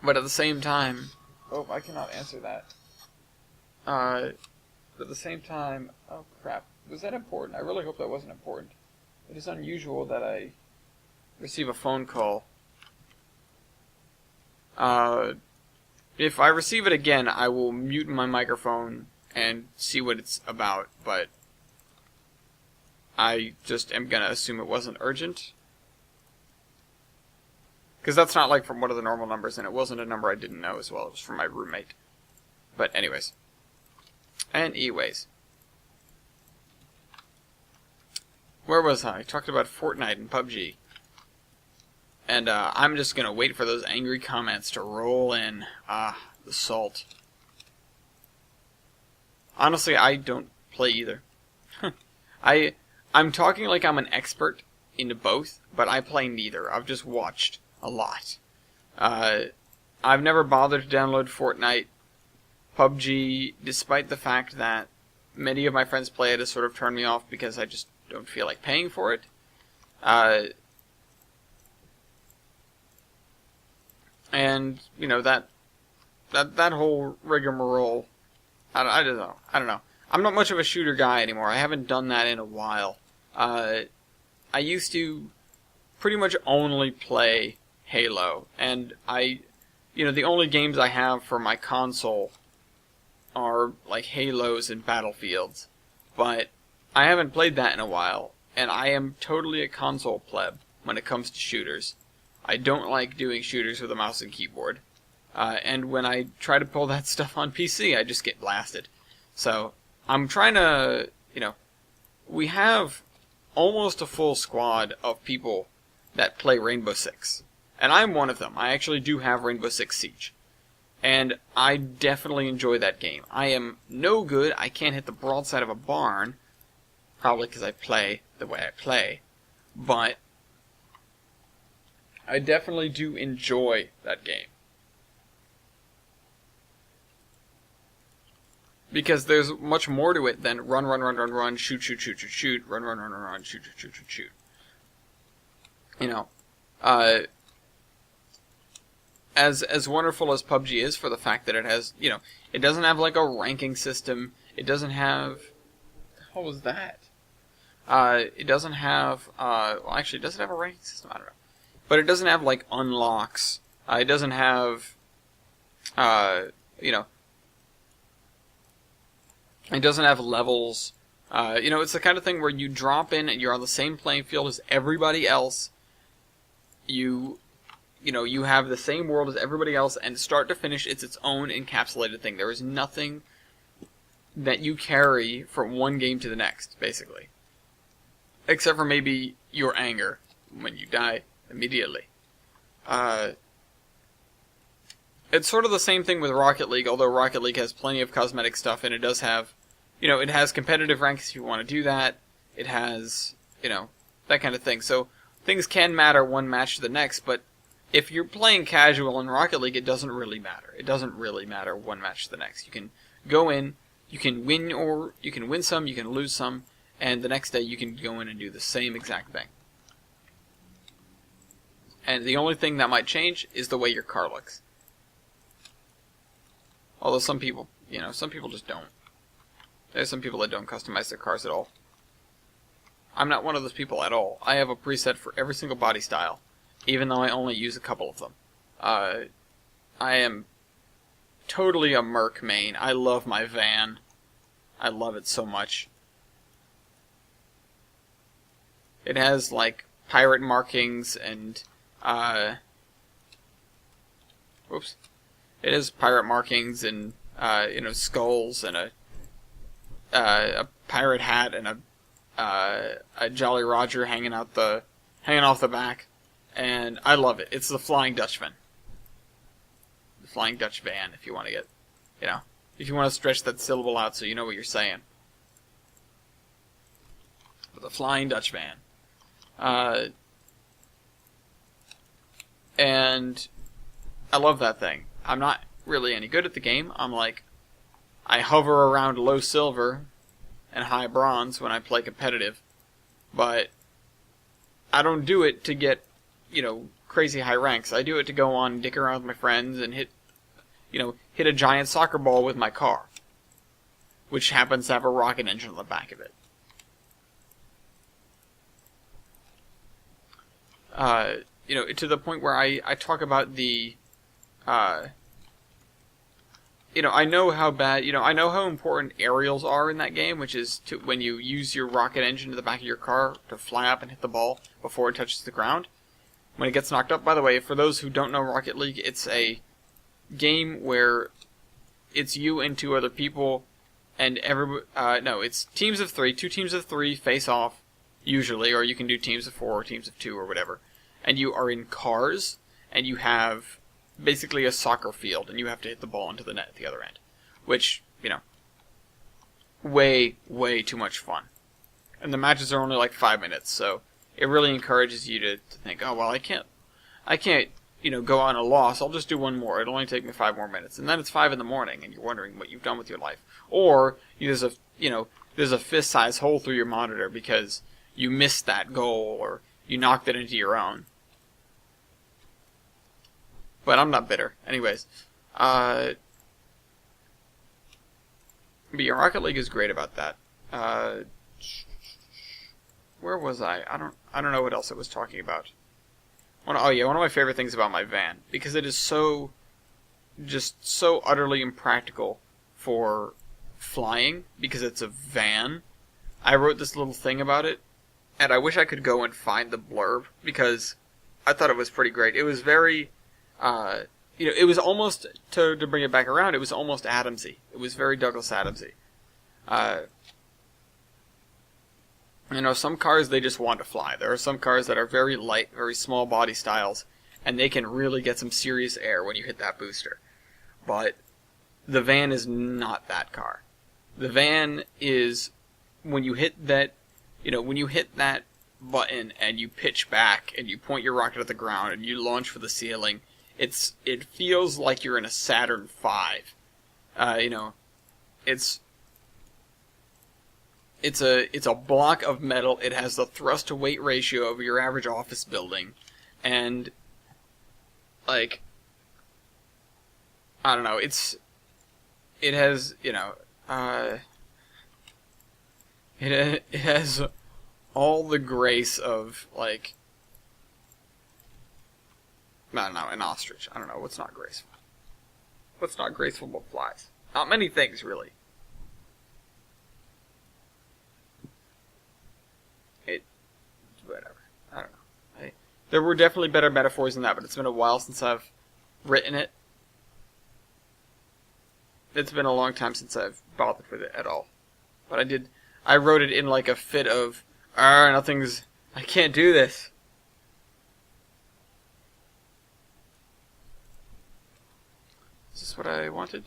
at the same time... Oh, I cannot answer that. But at the same time... Oh, crap. Was that important? I really hope that wasn't important. It is unusual that I receive a phone call. If I receive it again, I will mute my microphone and see what it's about, but I just am gonna assume it wasn't urgent. Because that's not like from one of the normal numbers, and it wasn't a number I didn't know as well. It was from my roommate. But anyways. Where was I? I talked about Fortnite and PUBG. And I'm just going to wait for those angry comments to roll in. The salt. Honestly, I don't play either. I'm talking like I'm an expert into both, but I play neither. I've just watched a lot. I've never bothered to download Fortnite. PUBG, despite the fact that many of my friends play it, has sort of turned me off because I just don't feel like paying for it. And, you know, that whole rigmarole, I don't know. I'm not much of a shooter guy anymore. I haven't done that in a while. I used to pretty much only play Halo, and the only games I have for my console are, like, Halos and Battlefields. But I haven't played that in a while, and I am totally a console pleb when it comes to shooters. I don't like doing shooters with a mouse and keyboard. And when I try to pull that stuff on PC, I just get blasted. So, I'm trying to, we have almost a full squad of people that play Rainbow Six. And I'm one of them. I actually do have Rainbow Six Siege. And I definitely enjoy that game. I am no good. I can't hit the broadside of a barn. Probably because I play the way I play. But I definitely do enjoy that game. Because there's much more to it than run, shoot, run, shoot. As wonderful as PUBG is for the fact that it has, it doesn't have like a ranking system. It doesn't have, what was that? It doesn't have, actually, does it have a ranking system? I don't know. But it doesn't have like unlocks. It doesn't have, it doesn't have levels. It's the kind of thing where you drop in and you're on the same playing field as everybody else. You have the same world as everybody else, and start to finish, it's its own encapsulated thing. There is nothing that you carry from one game to the next, basically. Except for maybe your anger when you die immediately. It's sort of the same thing with Rocket League, although Rocket League has plenty of cosmetic stuff, and it does have, it has competitive ranks if you want to do that. It has, that kind of thing. So things can matter one match to the next, but if you're playing casual in Rocket League, it doesn't really matter. It doesn't really matter one match to the next. You can go in, you can win some, you can lose some, and the next day you can go in and do the same exact thing. And the only thing that might change is the way your car looks. Although some people just don't. There's some people that don't customize their cars at all. I'm not one of those people at all. I have a preset for every single body style, even though I only use a couple of them. I am totally a Merc main. I love my van. I love it so much. It has, like, pirate markings and, It has pirate markings and, skulls and a pirate hat and a Jolly Roger hanging off the back. And I love it. It's the Flying Dutchman. The Flying Dutch van, if you want to get, if you want to stretch that syllable out so you know what you're saying. But the Flying Dutch van. And I love that thing. I'm not really any good at the game. I hover around low silver and high bronze when I play competitive. But I don't do it to get, crazy high ranks. I do it to go on and dick around with my friends and hit a giant soccer ball with my car, which happens to have a rocket engine on the back of it. To the point where I talk about the, I know how bad, I know how important aerials are in that game, which is when you use your rocket engine to the back of your car to fly up and hit the ball before it touches the ground. When it gets knocked up, by the way, for those who don't know Rocket League, it's a game where it's you and two other people, and it's teams of three. 2 teams of 3 face off, usually, or you can do teams of 4 or teams of 2 or whatever. And you are in cars, and you have basically a soccer field, and you have to hit the ball into the net at the other end. Which, way, way too much fun. And the matches are only like 5 minutes, so it really encourages you to think, oh, well, I can't, go on a loss. I'll just do one more. It'll only take me 5 more minutes. And then it's 5 in the morning, and you're wondering what you've done with your life. Or there's a fist-sized hole through your monitor because you missed that goal, or you knocked it into your own. But I'm not bitter. Anyways, but yeah, Rocket League is great about that. Where was I? I don't know what else I was talking about. One of my favorite things about my van, because it is so utterly impractical for flying, because it's a van. I wrote this little thing about it, and I wish I could go and find the blurb, because I thought it was pretty great. It was very, it was almost, to bring it back around, it was almost Adamsy. It was very Douglas Adamsy. Some cars, they just want to fly. There are some cars that are very light, very small body styles, and they can really get some serious air when you hit that booster. But the van is not that car. The van is, when you hit that button and you pitch back and you point your rocket at the ground and you launch for the ceiling, it feels like you're in a Saturn V. It's a block of metal. It has the thrust to weight ratio of your average office building, and I don't know. It has it has all the grace of I don't know, an ostrich. I don't know what's not graceful. What's not graceful but flies? Not many things, really. Whatever. I don't know. There were definitely better metaphors than that, but it's been a while since I've written it. It's been a long time since I've bothered with it at all. But I wrote it in like a fit of, I can't do this. Is this what I wanted?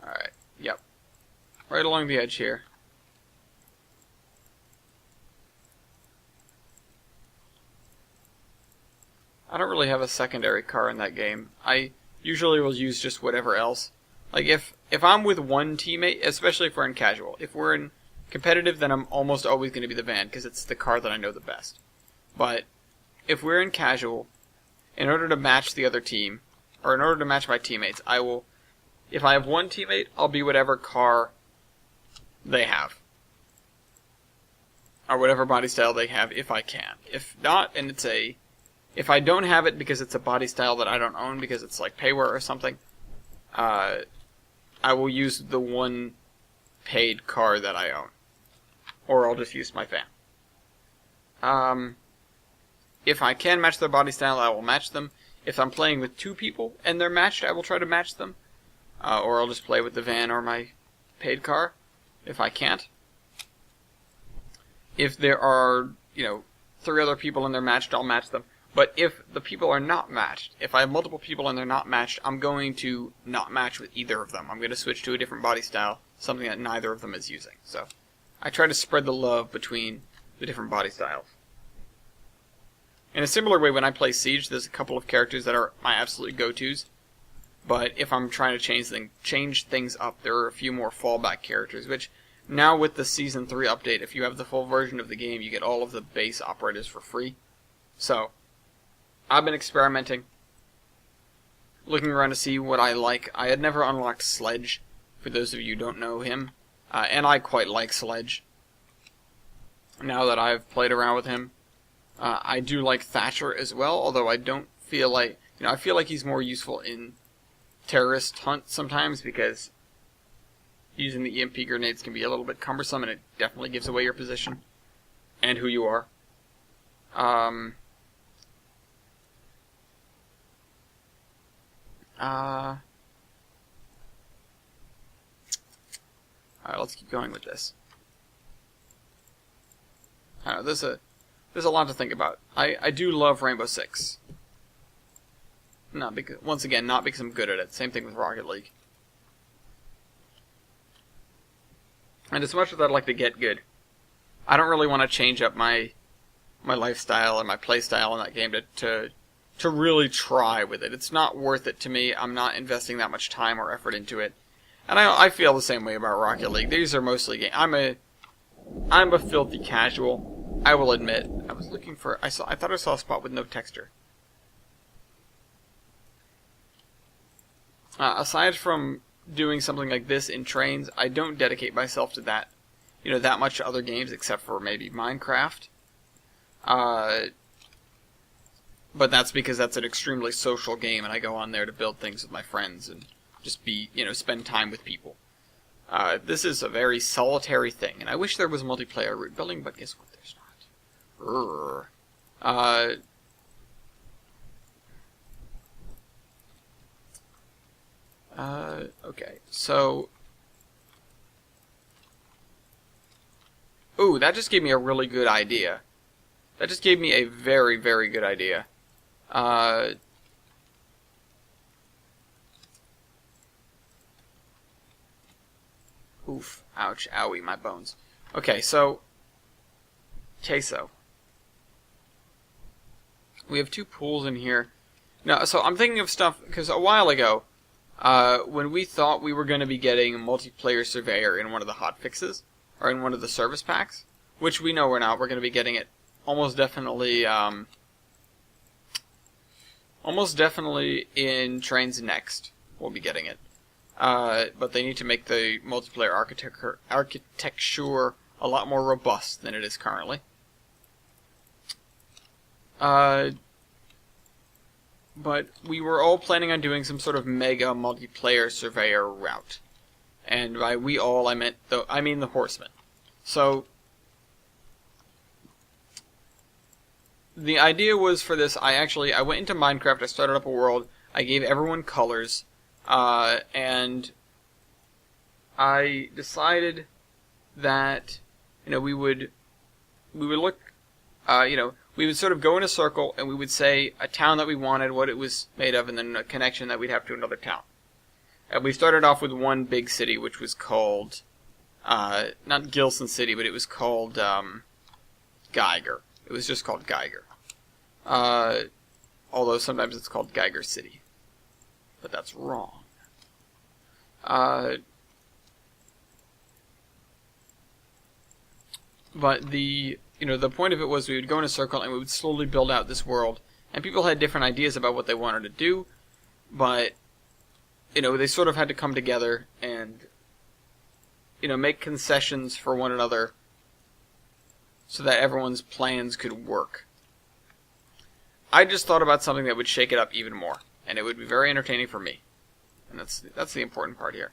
Alright, yep. Right along the edge here. I don't really have a secondary car in that game. I usually will use just whatever else. Like, if I'm with one teammate, especially if we're in casual, if we're in competitive, then I'm almost always going to be the van, because it's the car that I know the best. But if we're in casual, in order to match the other team, or in order to match my teammates, if I have one teammate, I'll be whatever car they have. Or whatever body style they have, if I can. If not, and if I don't have it because it's a body style that I don't own, because it's like payware or something, I will use the one paid car that I own. Or I'll just use my van. If I can match their body style, I will match them. If I'm playing with 2 people and they're matched, I will try to match them. Or I'll just play with the van or my paid car, if I can't. If there are, 3 other people and they're matched, I'll match them. But if the people are not matched, if I have multiple people and they're not matched, I'm going to not match with either of them. I'm going to switch to a different body style, something that neither of them is using. So I try to spread the love between the different body styles. In a similar way, when I play Siege, there's a couple of characters that are my absolute go-tos. But if I'm trying to change things up, there are a few more fallback characters, which Now with the Season 3 update, if you have the full version of the game, you get all of the base operators for free. So, I've been experimenting, looking around to see what I like. I had never unlocked Sledge, for those of you who don't know him, and I quite like Sledge. Now that I've played around with him, I do like Thatcher as well, although I don't feel like, I feel like he's more useful in terrorist hunt sometimes, because using the EMP grenades can be a little bit cumbersome, and it definitely gives away your position and who you are. Alright, let's keep going with this. I don't know, there's a lot to think about. I do love Rainbow Six. Not because, once again, not because I'm good at it. Same thing with Rocket League. And as much as I'd like to get good, I don't really want to change up my lifestyle and my playstyle in that game to really try with it. It's not worth it to me. I'm not investing that much time or effort into it. And I feel the same way about Rocket League. These are mostly games. I'm a filthy casual. I will admit. I was looking for. I thought I saw a spot with no texture. Aside from doing something like this in trains, I don't dedicate myself to that, that much to other games except for maybe Minecraft. But that's because that's an extremely social game, and I go on there to build things with my friends and just spend time with people. This is a very solitary thing, and I wish there was multiplayer route building, but guess what? There's not. Okay, so... Ooh, that just gave me a really good idea. That just gave me a very, very good idea. Oof, ouch, owie, my bones. Okay, so... Queso. We have 2 pools in here. Now, so I'm thinking of stuff, because a while ago, when we thought we were going to be getting multiplayer Surveyor in one of the hotfixes, or in one of the service packs, which we know we're not, we're going to be getting it almost definitely in Trains Next, we'll be getting it. But they need to make the multiplayer architecture a lot more robust than it is currently. But we were all planning on doing some sort of mega multiplayer Surveyor route. And by we all, I mean the Horsemen. So, the idea was for this, I went into Minecraft, I started up a world, I gave everyone colors, and I decided that, we would look, we would sort of go in a circle, and we would say a town that we wanted, what it was made of, and then a connection that we'd have to another town. And we started off with one big city, which was called, not Gilson City, but it was called, Geiger. It was just called Geiger. Although sometimes it's called Geiger City. But that's wrong. But the point of it was we would go in a circle and we would slowly build out this world. And people had different ideas about what they wanted to do, but, they sort of had to come together and, make concessions for one another so that everyone's plans could work. I just thought about something that would shake it up even more, and it would be very entertaining for me. And that's the important part here.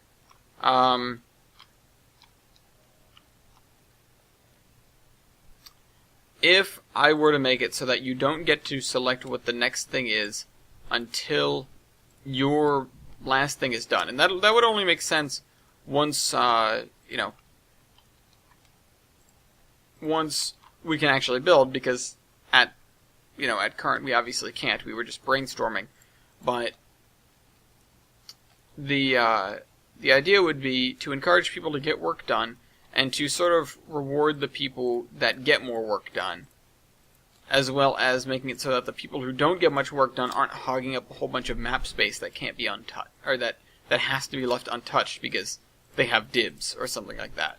If I were to make it so that you don't get to select what the next thing is until your last thing is done, and that would only make sense once once we can actually build, because at current we obviously can't. We were just brainstorming, but the idea would be to encourage people to get work done, and to sort of reward the people that get more work done, as well as making it so that the people who don't get much work done aren't hogging up a whole bunch of map space that can't be untouched, or that has to be left untouched because they have dibs or something like that.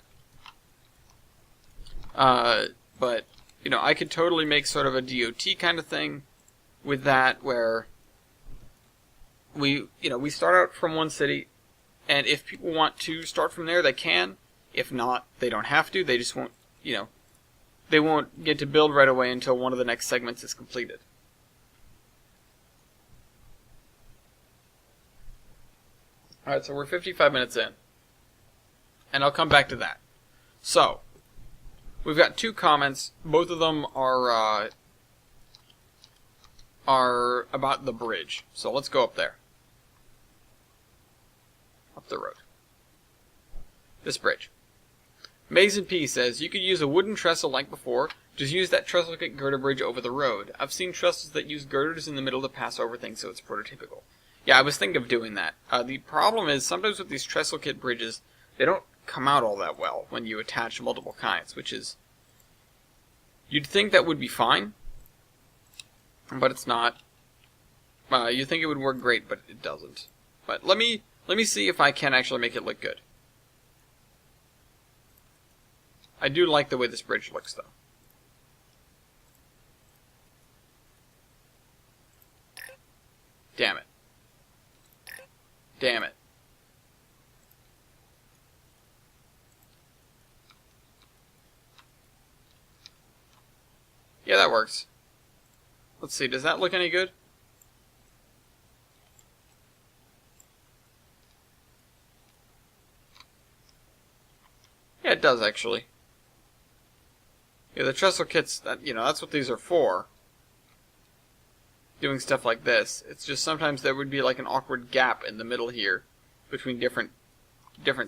But, you know, I could totally make sort of a DOT kind of thing with that, where we start out from one city, and if people want to start from there, they can. If not, they don't have to. They just won't, they won't get to build right away until one of the next segments is completed. Alright, so we're 55 minutes in. And I'll come back to that. So, we've got 2 comments. Both of them are about the bridge. So let's go up there. Up the road. This bridge. Mason P says, you could use a wooden trestle like before. Just use that trestle kit girder bridge over the road. I've seen trestles that use girders in the middle to pass over things, so it's prototypical. Yeah, I was thinking of doing that. The problem is, sometimes with these trestle kit bridges, they don't come out all that well when you attach multiple kinds, which is... You'd think that would be fine, but it's not. You'd think it would work great, but it doesn't. But let me see if I can actually make it look good. I do like the way this bridge looks, though. Damn it. Damn it. Yeah, that works. Let's see, does that look any good? Yeah, it does, actually. Yeah, the trestle kits, that's what these are for. Doing stuff like this. It's just sometimes there would be like an awkward gap in the middle here between different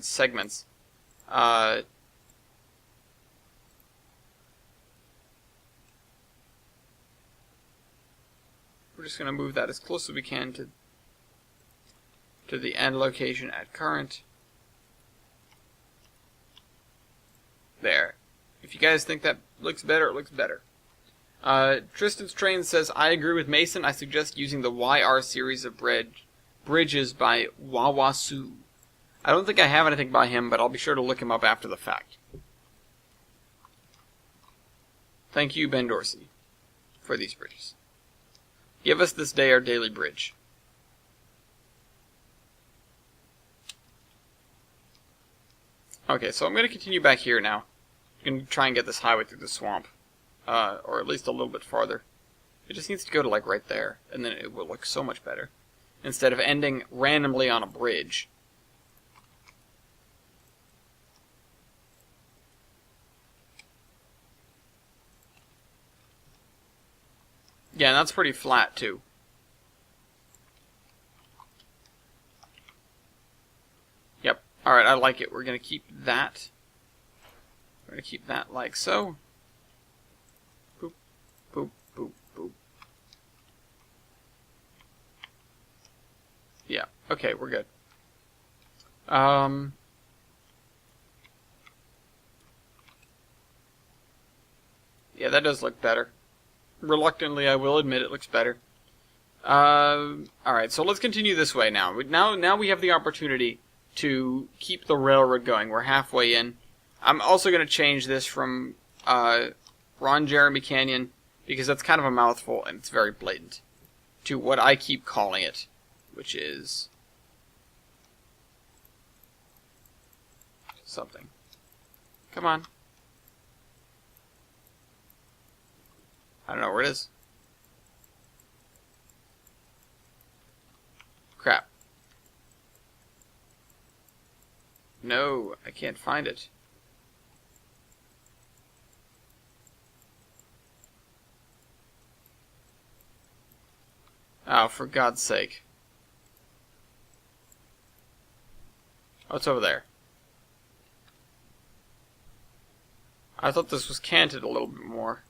segments. We're just going to move that as close as we can to the end location at current. There. If you guys think that looks better, it looks better. Tristan's Train says, I agree with Mason. I suggest using the YR series of bridges by Wawasu. I don't think I have anything by him, but I'll be sure to look him up after the fact. Thank you, Ben Dorsey, for these bridges. Give us this day our daily bridge. Okay, so I'm going to continue back here now. I'm going to try and get this highway through the swamp. Or at least a little bit farther. It just needs to go to like right there, and then it will look so much better. Instead of ending randomly on a bridge. Yeah, and that's pretty flat too. Yep. Alright, I like it. We're going to keep that. We're going to keep that like so. Boop, boop, boop, boop. Yeah, okay, we're good. Yeah, that does look better. Reluctantly, I will admit it looks better. Alright, so let's continue this way now. Now we have the opportunity to keep the railroad going. We're halfway in. I'm also going to change this from Ron Jeremy Canyon, because that's kind of a mouthful and it's very blatant, to what I keep calling it, which is something. Come on. I don't know where it is. Crap. No, I can't find it. Oh, for God's sake. Oh, it's over there. I thought this was canted a little bit more.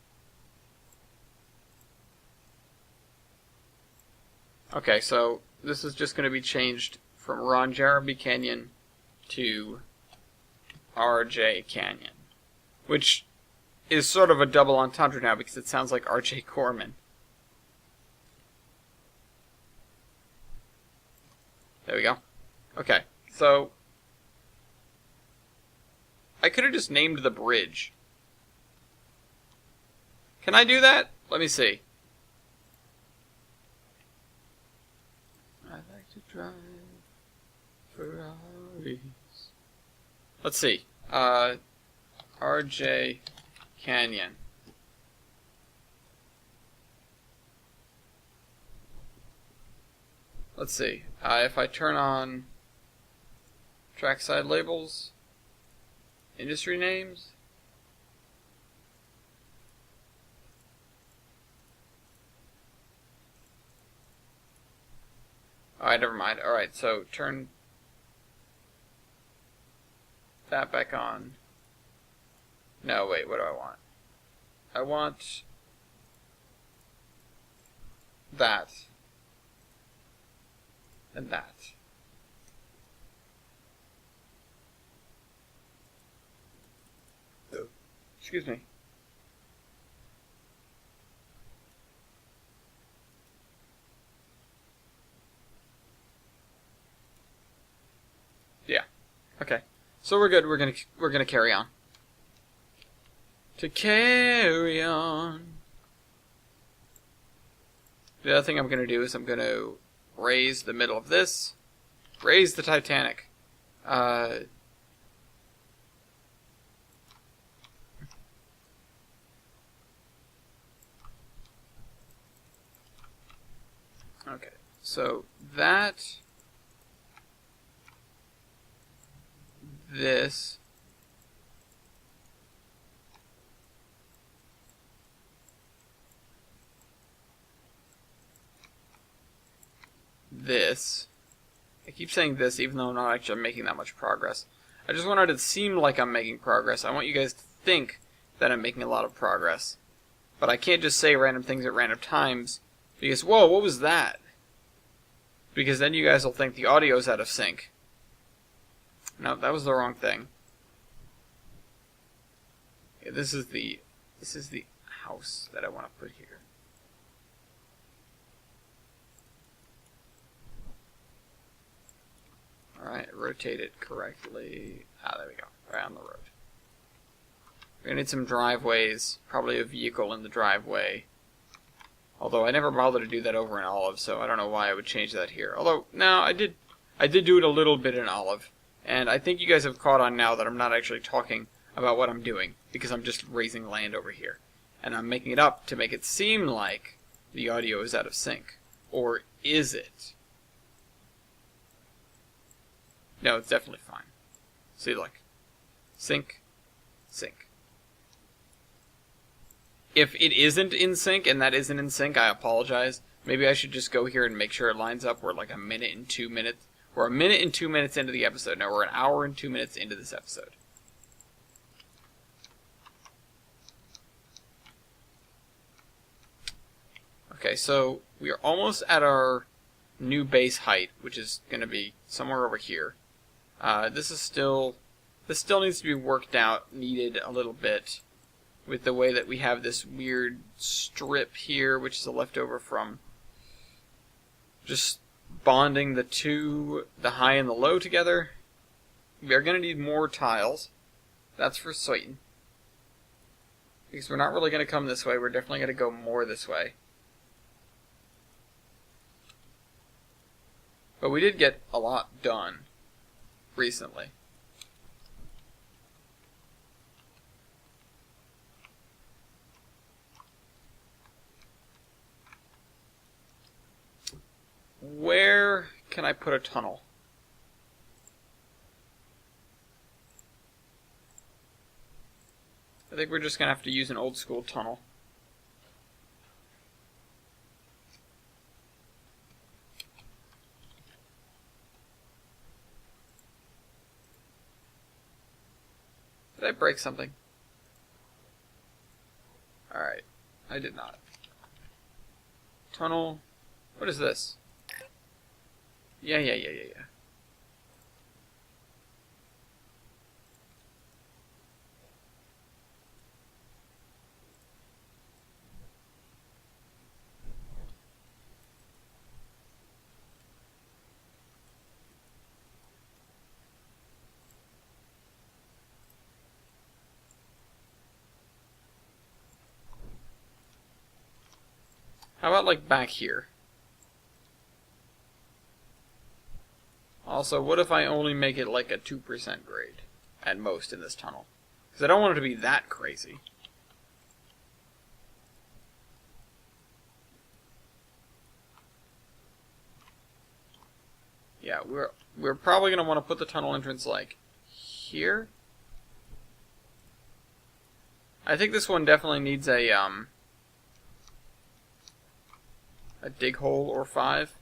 Okay, so this is just going to be changed from Ron Jeremy Canyon to RJ Canyon, which is sort of a double entendre now because it sounds like RJ Corman. There we go. Okay, so I could have just named the bridge Can I do that? Let me see. I like to drive Ferraris. Let's see. RJ Canyon. Let's see. If I turn on trackside labels, industry names. Alright, never mind. Alright, so turn that back on. No, wait, what do I want? I want that. And that. Oh, excuse me. Yeah. Okay. So we're good. We're gonna carry on. To carry on. The other thing I'm gonna do is I'm gonna raise the middle of this. Raise the Titanic. Okay. So that. This. This. I keep saying this even though I'm not actually making that much progress. I just want it to seem like I'm making progress. I want you guys to think that I'm making a lot of progress. But I can't just say random things at random times because, whoa, what was that? Because then you guys will think the audio's out of sync. No, that was the wrong thing. Yeah, this is the house that I want to put here. Alright, rotate it correctly. There we go. Right on the road. We're gonna need some driveways. Probably a vehicle in the driveway. Although I never bothered to do that over in Olive, so I don't know why I would change that here. Although, no, I did do it a little bit in Olive. And I think you guys have caught on now that I'm not actually talking about what I'm doing, because I'm just raising land over here. And I'm making it up to make it seem like the audio is out of sync. Or is it? No, it's definitely fine. See, look. Sync. Sync. If it isn't in sync, and that isn't in sync, I apologize. Maybe I should just go here and make sure it lines up. We're like a minute and 2 minutes. We're a minute and 2 minutes into the episode. Now we're an hour and 2 minutes into this episode. Okay, so we are almost at our new base height, which is going to be somewhere over here. This still needs to be worked out, needed a little bit, with the way that we have this weird strip here, which is a leftover from just bonding the high and the low together. We are going to need more tiles. That's for certain. Because we're not really going to come this way. We're definitely going to go more this way. But we did get a lot done recently. Where can I put a tunnel? I think we're just going to have to use an old school tunnel. Did I break something? Alright. I did not. Tunnel. What is this? Yeah. How about like back here? Also, what if I only make it like a 2% grade at most in this tunnel? Because I don't want it to be that crazy. Yeah, we're probably going to want to put the tunnel entrance like here. I think this one definitely needs a dig hole or 5.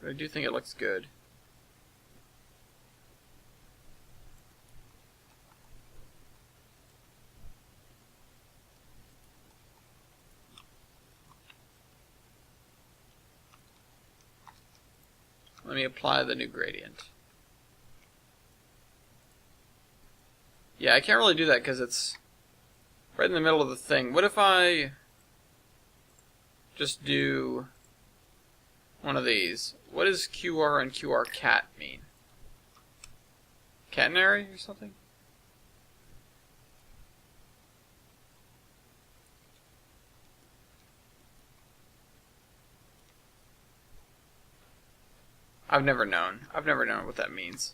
But I do think it looks good. Let me apply the new gradient. Yeah, I can't really do that because it's right in the middle of the thing. What if I just do one of these? What does QR and QR cat mean? Catenary or something? I've never known. I've never known what that means.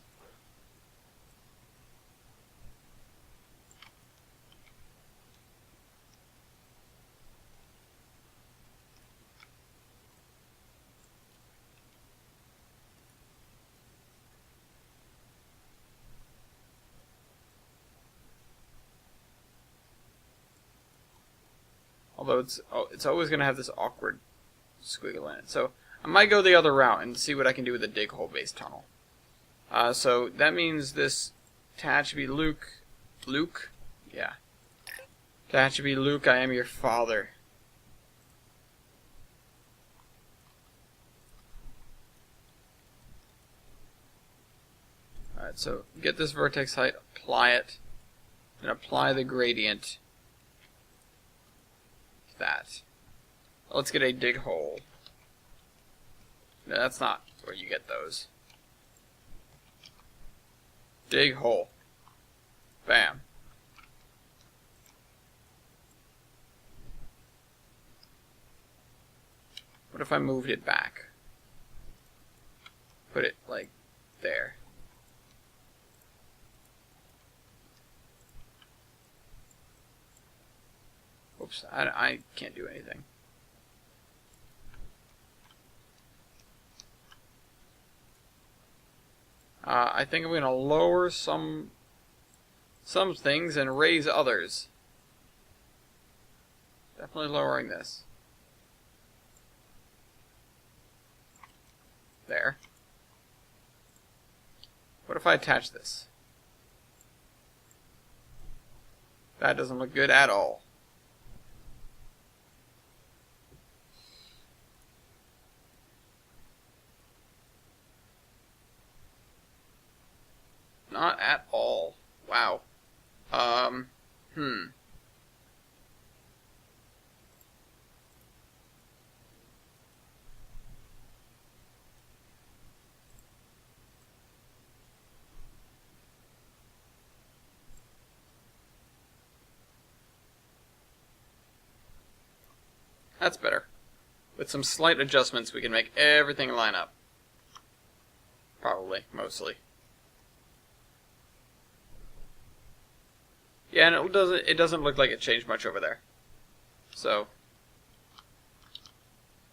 Although it's always going to have this awkward squiggle in it. So I might go the other route and see what I can do with a dig hole based tunnel. So that means this attach be Luke. Luke? Yeah. Attach be Luke, I am your father. Alright, so get this vertex height, apply it, and apply the gradient to that. Let's get a dig hole. No, that's not where you get those. Dig hole. Bam. What if I moved it back? Put it like there. Oops, I can't do anything. I think I'm going to lower some things and raise others. Definitely lowering this. There. What if I attach this? That doesn't look good at all. Not at all. Wow. That's better. With some slight adjustments, we can make everything line up. Probably, mostly. Yeah, and it doesn't look like it changed much over there. So,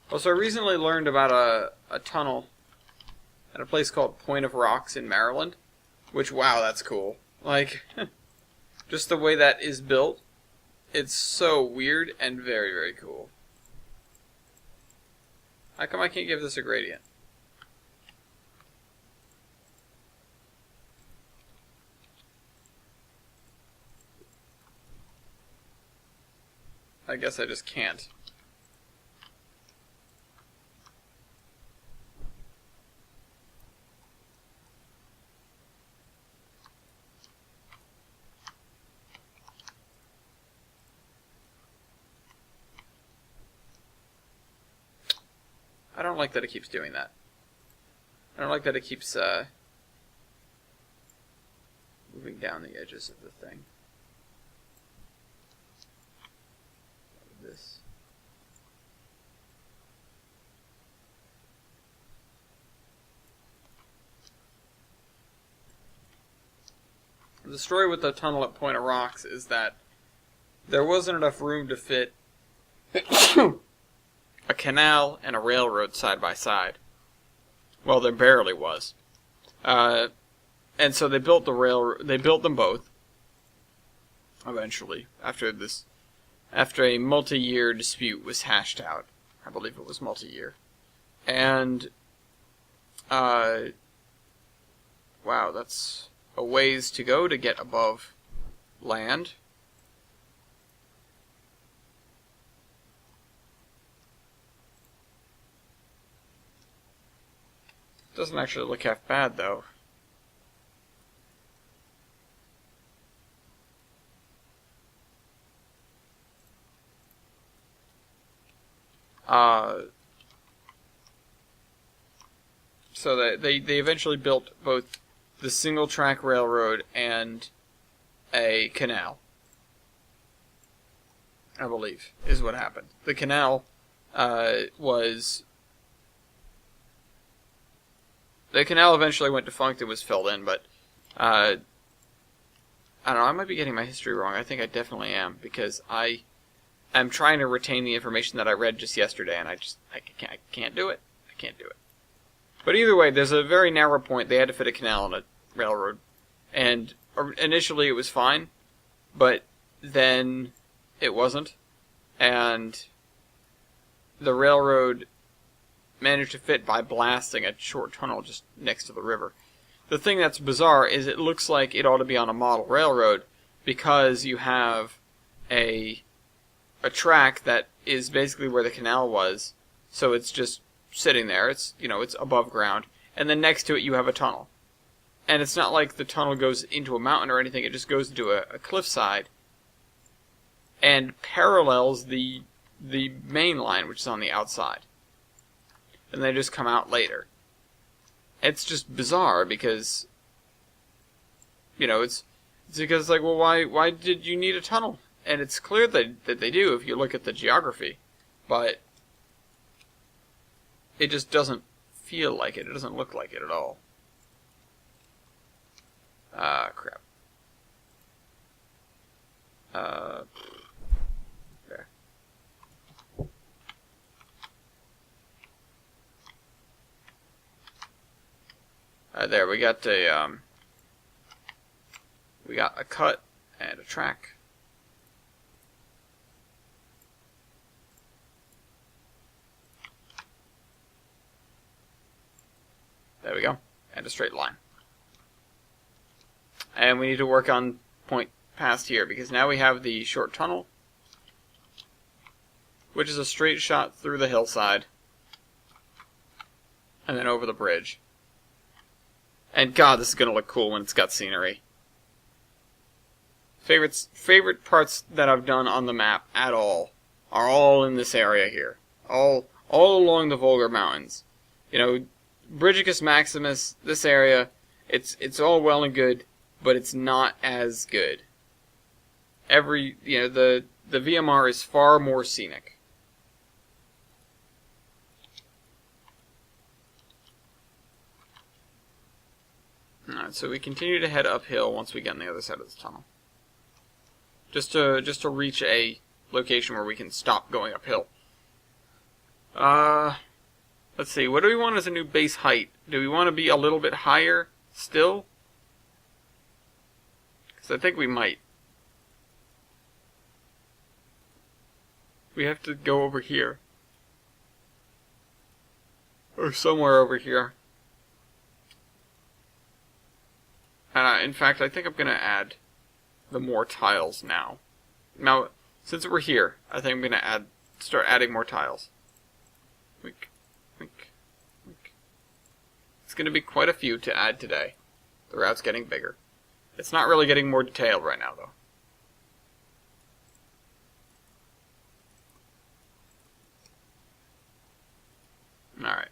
also I recently learned about a tunnel at a place called Point of Rocks in Maryland, which, wow, that's cool. Like, just the way that is built, it's so weird and very, very cool. How come I can't give this a gradient? I guess I just can't. I don't don't like that it keeps doing that. I don't like that it keeps moving down the edges of the thing. This. The story with the tunnel at Point of Rocks is that there wasn't enough room to fit a canal and a railroad side by side. Well, there barely was. And so they built they built them both. Eventually, after a multi-year dispute was hashed out. I believe it was multi-year. And, wow, that's a ways to go to get above land. Doesn't actually look half bad, though. So they eventually built both the single-track railroad and a canal, I believe, is what happened. The canal was... The canal eventually went defunct and was filled in, but I don't know, I might be getting my history wrong. I think I definitely am, because I'm trying to retain the information that I read just yesterday, and I can't do it. I can't do it. But either way, there's a very narrow point. They had to fit a canal on a railroad, and initially it was fine, but then it wasn't, and the railroad managed to fit by blasting a short tunnel just next to the river. The thing that's bizarre is it looks like it ought to be on a model railroad because you have a track that is basically where the canal was, so it's just sitting there. It's, you know, it's above ground, and then next to it you have a tunnel. And it's not like the tunnel goes into a mountain or anything, it just goes into a cliffside and parallels the main line, which is on the outside. And they just come out later. It's just bizarre because, you know, it's because, like, well, why did you need a tunnel? And it's clear that they do if you look at the geography, but it just doesn't feel like it. It doesn't look like it at all. Crap. There. There, we got a cut and a track. There we go. And a straight line. And we need to work on point past here, because now we have the short tunnel, which is a straight shot through the hillside, and then over the bridge. And God, this is going to look cool when it's got scenery. Favorite parts that I've done on the map at all are all in this area here. All along the Volga Mountains. You know, Bridgicus Maximus, this area, it's all well and good, but it's not as good. The VMR is far more scenic. Alright, so we continue to head uphill once we get on the other side of this tunnel. Just to reach a location where we can stop going uphill. Let's see, what do we want as a new base height? Do we want to be a little bit higher still? Because I think we might. We have to go over here. Or somewhere over here. And in fact, I think I'm going to add the more tiles now. Now, since we're here, I think I'm going to start adding more tiles. Wink, wink, wink. It's going to be quite a few to add today. The route's getting bigger. It's not really getting more detailed right now, though. Alright.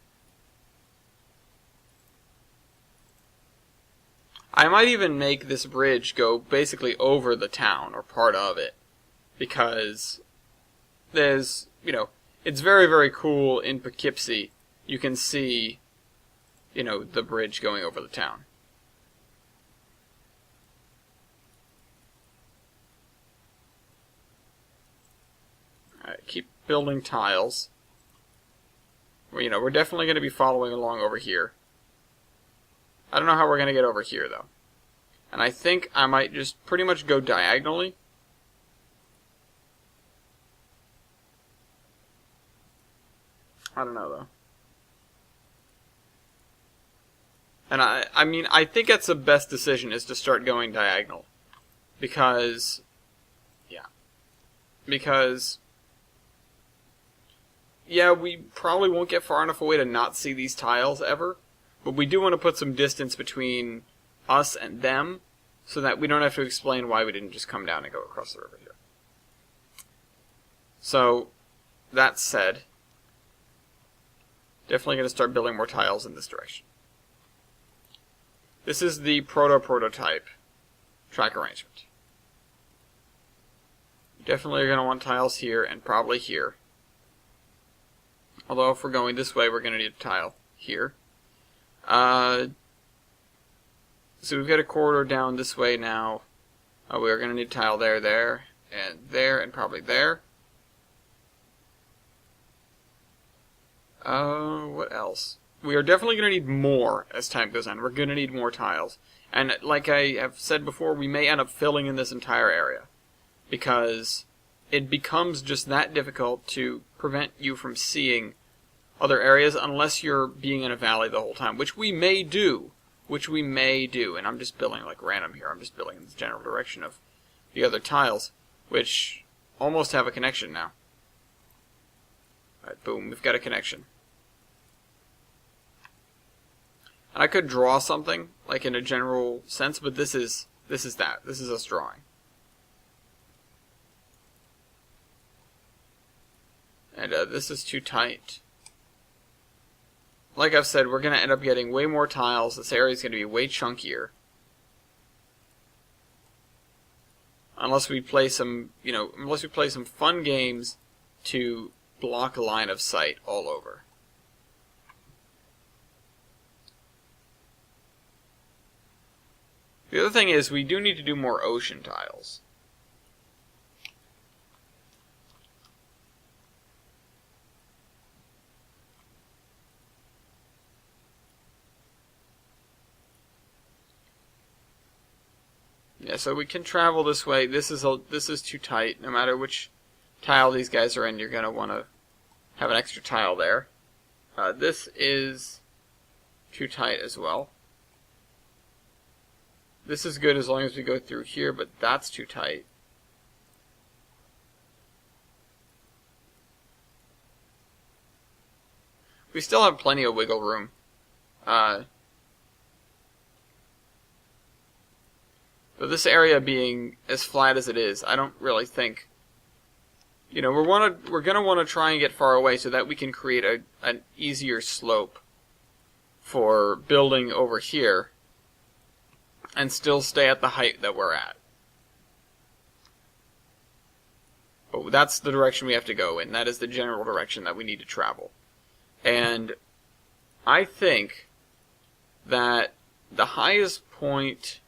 I might even make this bridge go basically over the town, or part of it, because there's, it's very, very cool in Poughkeepsie. You can see, the bridge going over the town. Alright, keep building tiles. We're definitely going to be following along over here. I don't know how we're going to get over here, though. And I think I might just pretty much go diagonally. I don't know, though. And I mean, I think that's the best decision, is to start going diagonal. Because, yeah, we probably won't get far enough away to not see these tiles ever. But we do want to put some distance between us and them, so that we don't have to explain why we didn't just come down and go across the river here. So, that said, definitely going to start building more tiles in this direction. This is the prototype track arrangement. Definitely going to want tiles here and probably here. Although if we're going this way, we're going to need a tile here. So we've got a corridor down this way now. We are going to need a tile there, and probably there. What else? We are definitely going to need more as time goes on. We're going to need more tiles. And like I have said before, we may end up filling in this entire area, because it becomes just that difficult to prevent you from seeing other areas unless you're being in a valley the whole time, which we may do. And I'm just building like random here. I'm just building in the general direction of the other tiles, which almost have a connection now. Alright, boom, we've got a connection. And I could draw something, like in a general sense, but this is that. This is us drawing. And this is too tight. Like I've said, we're going to end up getting way more tiles. This area is going to be way chunkier. Unless we play some, fun games to block a line of sight all over. The other thing is, we do need to do more ocean tiles. Yeah, so we can travel this way. This is too tight. No matter which tile these guys are in, you're going to want to have an extra tile there. This is too tight as well. This is good as long as we go through here, but that's too tight. We still have plenty of wiggle room. But this area being as flat as it is, I don't really think... we're going to want to try and get far away so that we can create an easier slope for building over here and still stay at the height that we're at. But that's the direction we have to go in. That is the general direction that we need to travel. And I think that the highest point...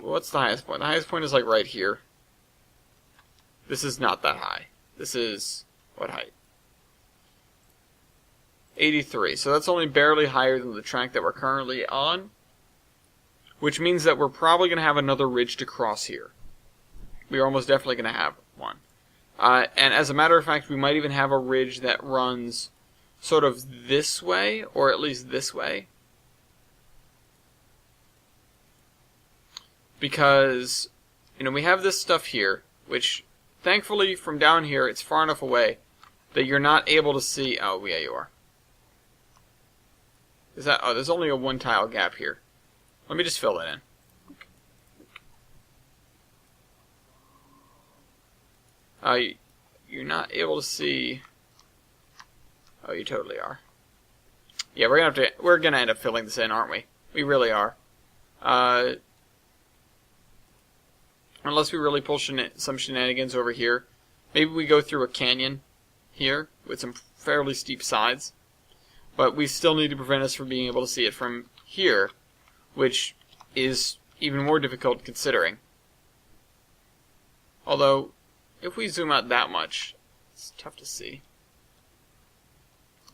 What's the highest point? The highest point is like right here. This is not that high. This is... what height? 83. So that's only barely higher than the track that we're currently on. Which means that we're probably going to have another ridge to cross here. We're almost definitely going to have one. And as a matter of fact, we might even have a ridge that runs sort of this way, or at least this way. Because, we have this stuff here, which, thankfully, from down here, it's far enough away that you're not able to see... Oh, yeah, you are. Is that... Oh, there's only a one tile gap here. Let me just fill that in. You're not able to see... Oh, you totally are. Yeah, we're gonna end up filling this in, aren't we? We really are. Unless we really pull some shenanigans over here. Maybe we go through a canyon here with some fairly steep sides. But we still need to prevent us from being able to see it from here, which is even more difficult considering. Although, if we zoom out that much, it's tough to see.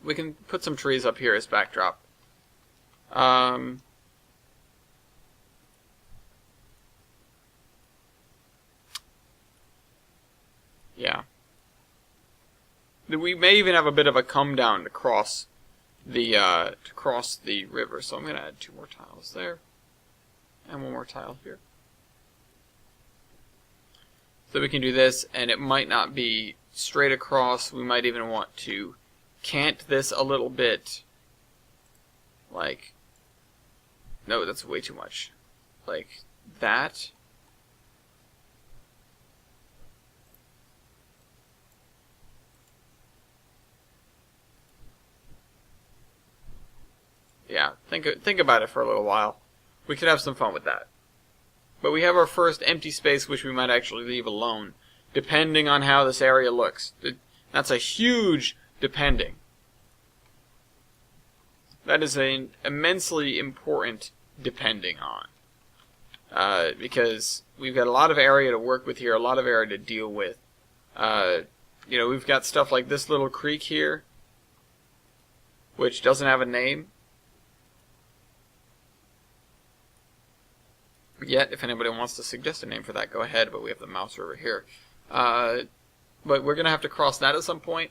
We can put some trees up here as backdrop. Yeah. We may even have a bit of a come down to cross the river. So I'm going to add 2 more tiles there. And 1 more tile here. So we can do this, and it might not be straight across. We might even want to cant this a little bit. Like, no, that's way too much. Like that. Yeah, think about it for a little while. We could have some fun with that. But we have our first empty space, which we might actually leave alone, depending on how this area looks. That's a huge depending. That is an immensely important depending on. Because we've got a lot of area to work with here, a lot of area to deal with. We've got stuff like this little creek here, which doesn't have a name. Yet, if anybody wants to suggest a name for that, go ahead, but we have the mouse over here. But we're going to have to cross that at some point.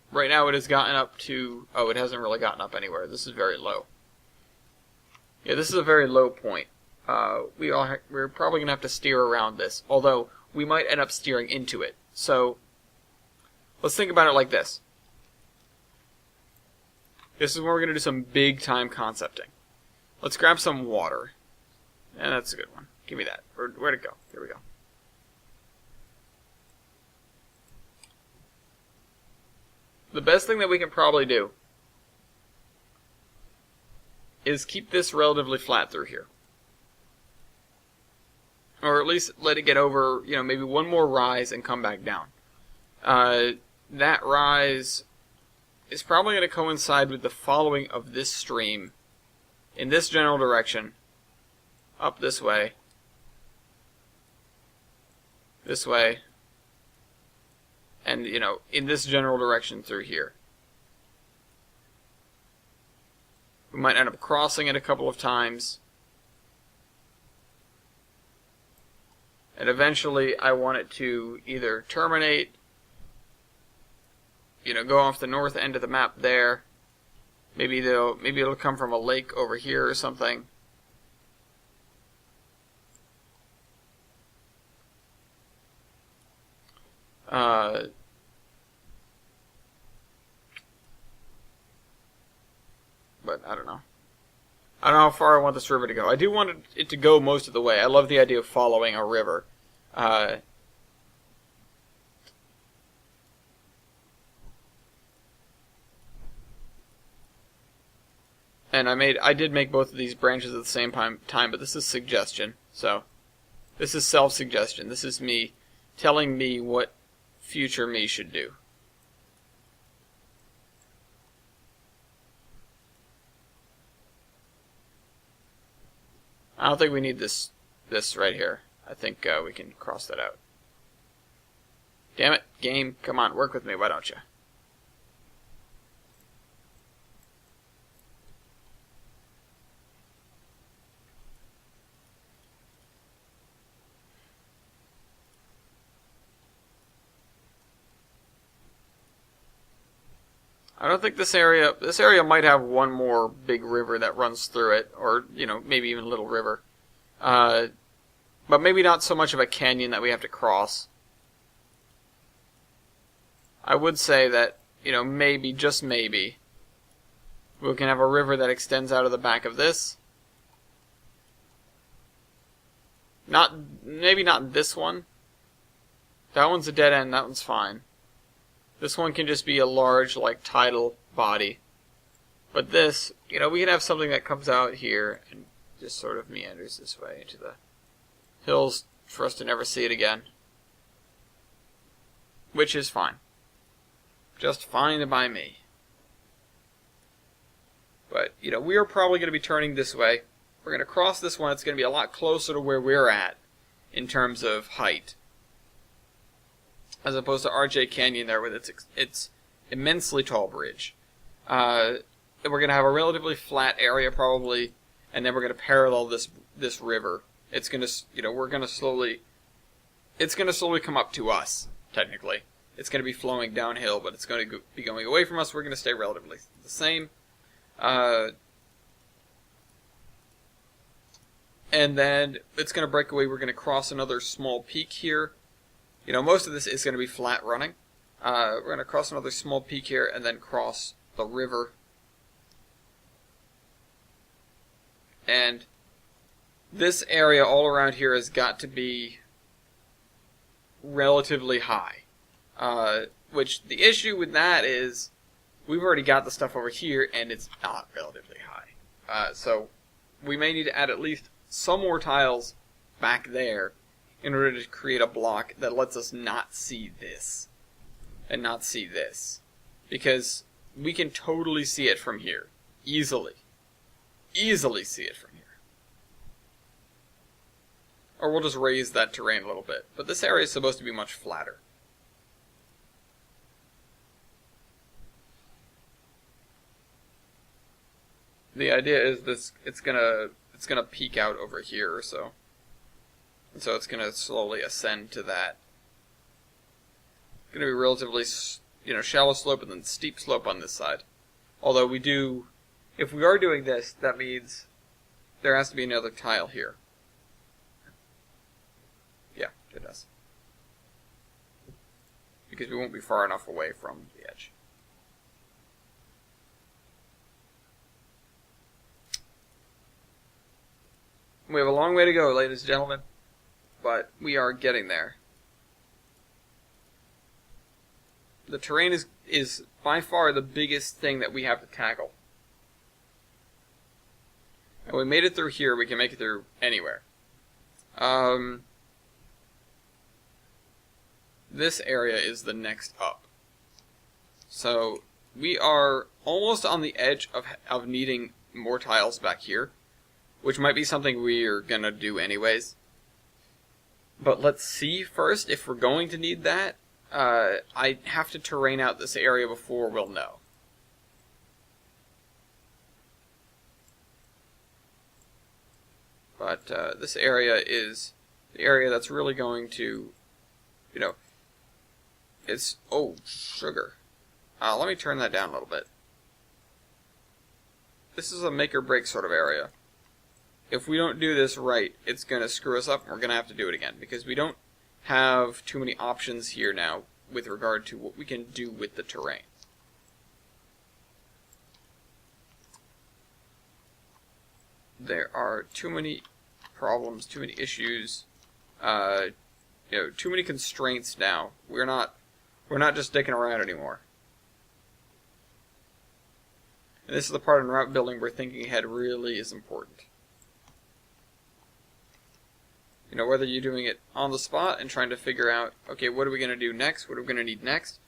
Right now it has gotten up to... Oh, it hasn't really gotten up anywhere. This is very low. Yeah, this is a very low point. We're probably going to have to steer around this, although we might end up steering into it. So, let's think about it like this. This is where we're going to do some big time concepting. Let's grab some water. And that's a good one. Give me that. Where'd it go? Here we go. The best thing that we can probably do is keep this relatively flat through here. Or at least let it get over, maybe 1 more rise and come back down. That rise is probably going to coincide with the following of this stream in this general direction. Up this way, and, in this general direction through here. We might end up crossing it a couple of times. And eventually I want it to either terminate, go off the north end of the map there. Maybe it'll come from a lake over here or something. But I don't know. I don't know how far I want this river to go. I do want it to go most of the way. I love the idea of following a river. And I did make both of these branches at the same time, but this is suggestion. So, this is self-suggestion. This is me telling me what future me should do. I don't think we need this right here. I think we can cross that out. Damn it, game, come on, work with me, why don't you? I don't think this area might have 1 more big river that runs through it, or, maybe even a little river. But maybe not so much of a canyon that we have to cross. I would say that, maybe, just maybe, we can have a river that extends out of the back of this. Maybe not this one. That one's a dead end, that one's fine. This one can just be a large, tidal body. But this, we can have something that comes out here and just sort of meanders this way into the hills for us to never see it again. Which is fine. Just fine by me. But, you know, we are probably going to be turning this way. We're going to cross this one. It's going to be a lot closer to where we're at in terms of height, as opposed to RJ Canyon there with its immensely tall bridge. We're going to have a relatively flat area probably, and then we're going to parallel this river. It's going to, you know, it's going to slowly come up to us, technically. It's going to be flowing downhill, but it's going to be going away from us. We're going to stay relatively the same. And then it's going to break away. We're going to cross another small peak here. You know, most of this is going to be flat running. We're going to cross another small peak here and then cross the river. And this area all around here has got to be relatively high. Which the issue with that is we've already got the stuff over here and it's not relatively high. So we may need to add at least some more tiles back there in order to create a block that lets us not see this and not see this, because we can totally see it from here easily see it from here, or we'll just raise that terrain a little bit, but this area is supposed to be much flatter. The idea is it's gonna peak out over here or so. And so it's gonna slowly ascend to that. It's gonna be relatively, you know, shallow slope and then steep slope on this side. Although if we are doing this, that means there has to be another tile here. Yeah, it does. Because we won't be far enough away from the edge. We have a long way to go, ladies and gentlemen, but we are getting there. The terrain is by far the biggest thing that we have to tackle. And we made it through here, we can make it through anywhere. This area is the next up. So we are almost on the edge of needing more tiles back here, which might be something we're gonna do anyways. But let's see first if we're going to need that. I have to terrain out this area before we'll know. But this area is the area that's really going to, you know, it's, oh, sugar. Let me turn that down a little bit. This is a make or break sort of area. If we don't do this right, it's going to screw us up, and we're going to have to do it again, because we don't have too many options here now with regard to what we can do with the terrain. There are too many problems, too many issues, you know, too many constraints now. We're not just dicking around anymore. And this is the part in route building where thinking ahead really is important. You know, whether you're doing it on the spot and trying to figure out, okay, what are we going to do next? What are we going to need next?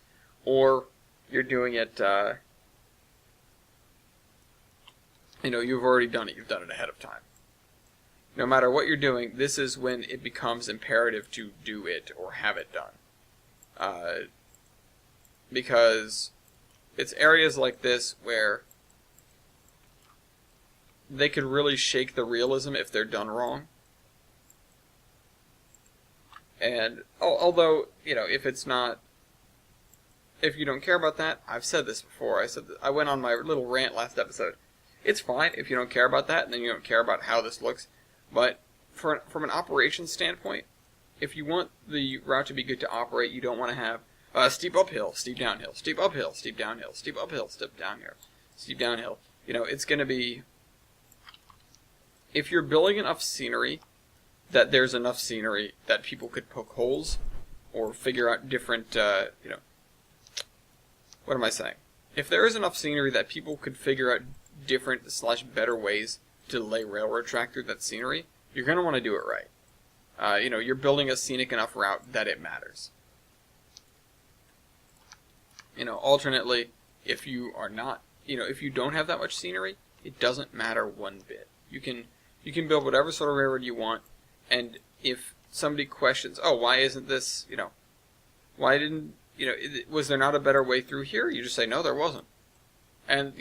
Or you're doing it, you know, you've already done it. You've done it ahead of time. No matter what you're doing, this is when it becomes imperative to do it or have it done. Because it's areas like this where they could really shake the realism if they're done wrong. And although, you know, if you don't care about that, I've said this before. I went on my little rant last episode. It's fine if you don't care about that, and then you don't care about how this looks. But from an operations standpoint, if you want the route to be good to operate, you don't want to have steep uphill, steep downhill, steep uphill, steep downhill, steep uphill, steep downhill, steep downhill. You know, it's going to be, if you're building enough scenery that there's enough scenery that people could poke holes or figure out different, you know, what am I saying? If there is enough scenery that people could figure out different / better ways to lay railroad track through that scenery, you're going to want to do it right. You're building a scenic enough route that it matters. Alternately, if you are not, if you don't have that much scenery, it doesn't matter one bit. You can build whatever sort of railroad you want, and if somebody questions, oh, why isn't this, why didn't, was there not a better way through here? You just say, no, there wasn't. And,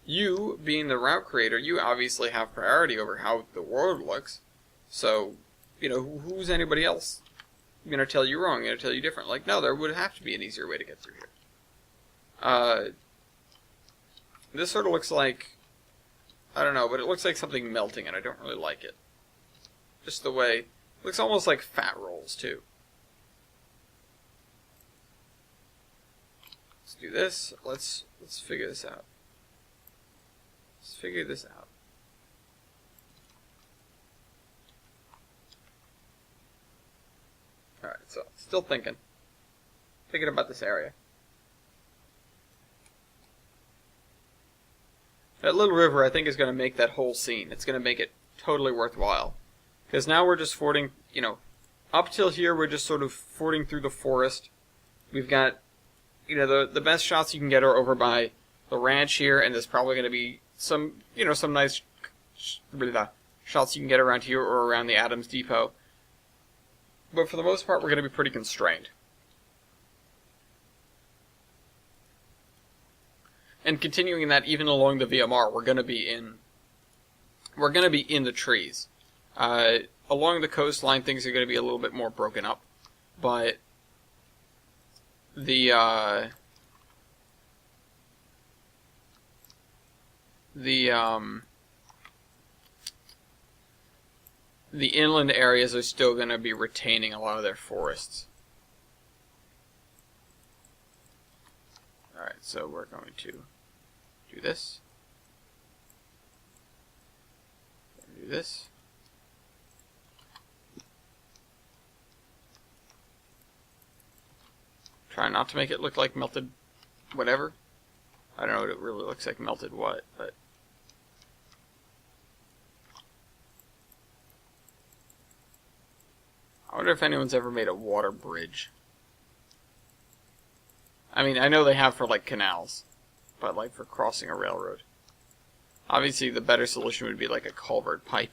you, being the route creator, you obviously have priority over how the world looks. So, who's anybody else going to tell you wrong, going to tell you different? Like, no, there would have to be an easier way to get through here. This sort of looks like, I don't know, but it looks like something melting, and I don't really like it. Just the way, it looks almost like fat rolls, too. Let's do this. Let's figure this out. Let's figure this out. Alright, so, still thinking. Thinking about this area. That little river, I think, is going to make that whole scene. It's going to make it totally worthwhile. Because now we're just fording, up till here, we're just sort of fording through the forest. We've got, the best shots you can get are over by the ranch here, and there's probably going to be some nice shots you can get around here or around the Adams Depot. But for the most part, we're going to be pretty constrained. And continuing that, even along the VMR, we're going to be in the trees. Along the coastline, things are going to be a little bit more broken up, but the inland areas are still going to be retaining a lot of their forests. Alright, so we're going to do this. Do this. Try not to make it look like melted whatever. I don't know what it really looks like, melted what, but I wonder if anyone's ever made a water bridge. I mean, I know they have for, like, canals, but, like, for crossing a railroad. Obviously, the better solution would be, like, a culvert pipe.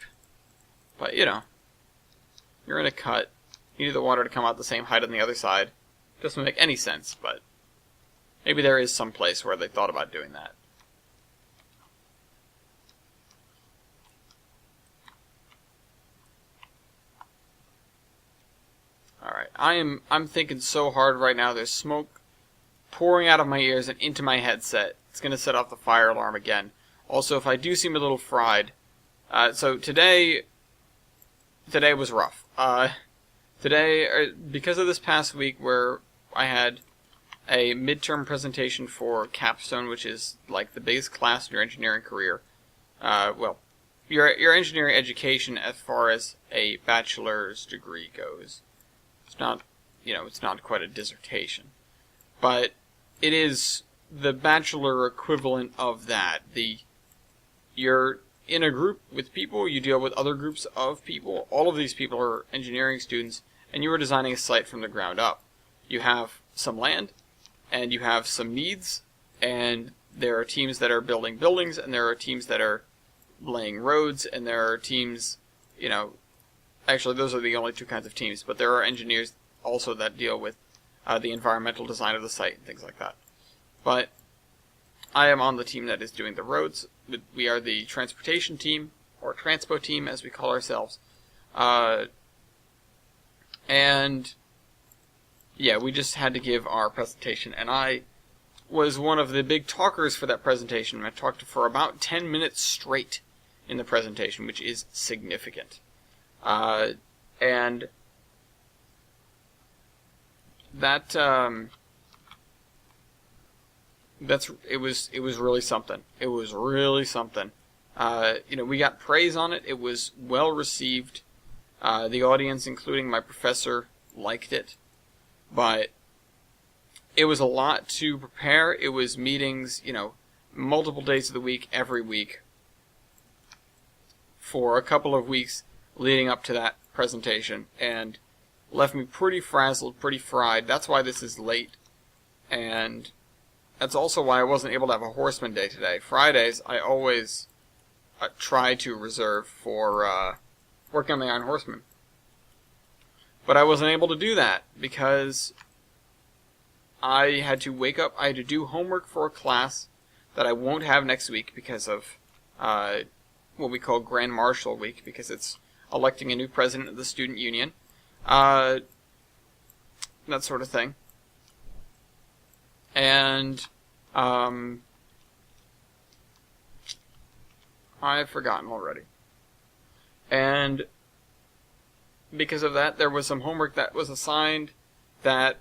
But, you're in a cut. You need the water to come out the same height on the other side. Doesn't make any sense, but maybe there is some place where they thought about doing that. Alright, I'm thinking so hard right now. There's smoke pouring out of my ears and into my headset. It's going to set off the fire alarm again. Also, if I do seem a little fried, so today was rough. Today, because of this past week where I had a midterm presentation for Capstone, which is like the biggest class in your engineering career. Your engineering education as far as a bachelor's degree goes. It's not, it's not quite a dissertation. But it is the bachelor equivalent of that. You're in a group with people, you deal with other groups of people. All of these people are engineering students, and you are designing a site from the ground up. You have some land, and you have some needs, and there are teams that are building buildings, and there are teams that are laying roads, and there are teams, actually those are the only two kinds of teams, but there are engineers also that deal with the environmental design of the site and things like that. But I am on the team that is doing the roads. We are the transportation team, or transpo team as we call ourselves. And yeah, we just had to give our presentation, and I was one of the big talkers for that presentation. I talked for about 10 minutes straight in the presentation, which is significant. And that it was really something. It was really something. We got praise on it. It was well received. The audience, including my professor, liked it. But it was a lot to prepare. It was meetings, multiple days of the week, every week. for a couple of weeks leading up to that presentation, and left me pretty frazzled, pretty fried. That's why this is late, and that's also why I wasn't able to have a Horseman Day today. Fridays, I always try to reserve for working on the Iron Horseman. But I wasn't able to do that because I had to wake up, I had to do homework for a class that I won't have next week because of what we call Grand Marshal Week, because it's electing a new president of the student union. That sort of thing. And I've forgotten already. And because of that, there was some homework that was assigned that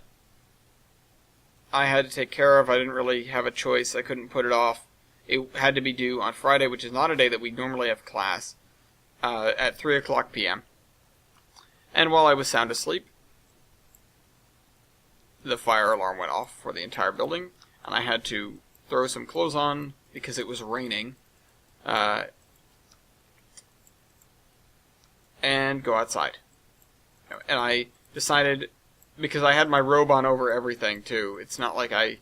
I had to take care of. I didn't really have a choice. I couldn't put it off. It had to be due on Friday, which is not a day that we normally have class, at 3 o'clock p.m. And while I was sound asleep, the fire alarm went off for the entire building, and I had to throw some clothes on because it was raining, and go outside. And I decided, because I had my robe on over everything too, it's not like I,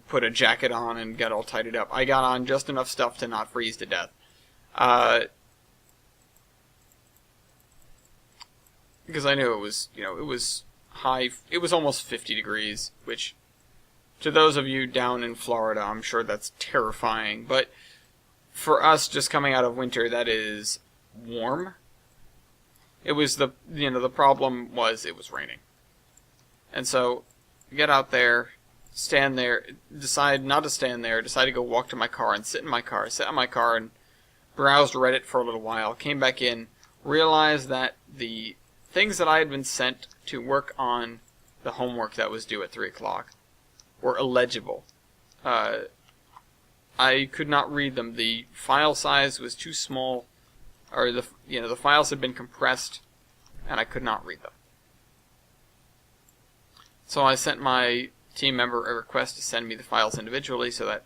put a jacket on and got all tidied up. I got on just enough stuff to not freeze to death. Because I knew it was, it was high, it was almost 50 degrees, which, to those of you down in Florida, I'm sure that's terrifying. But for us, just coming out of winter, that is warm. It was the problem was it was raining. And so, get out there, stand there, decide not to stand there, decide to go walk to my car and sit in my car, sat in my car and browsed Reddit for a little while, came back in, realized that the things that I had been sent to work on the homework that was due at 3 o'clock were illegible. I could not read them. The file size was too small, or the files had been compressed, and I could not read them. So I sent my team member a request to send me the files individually so that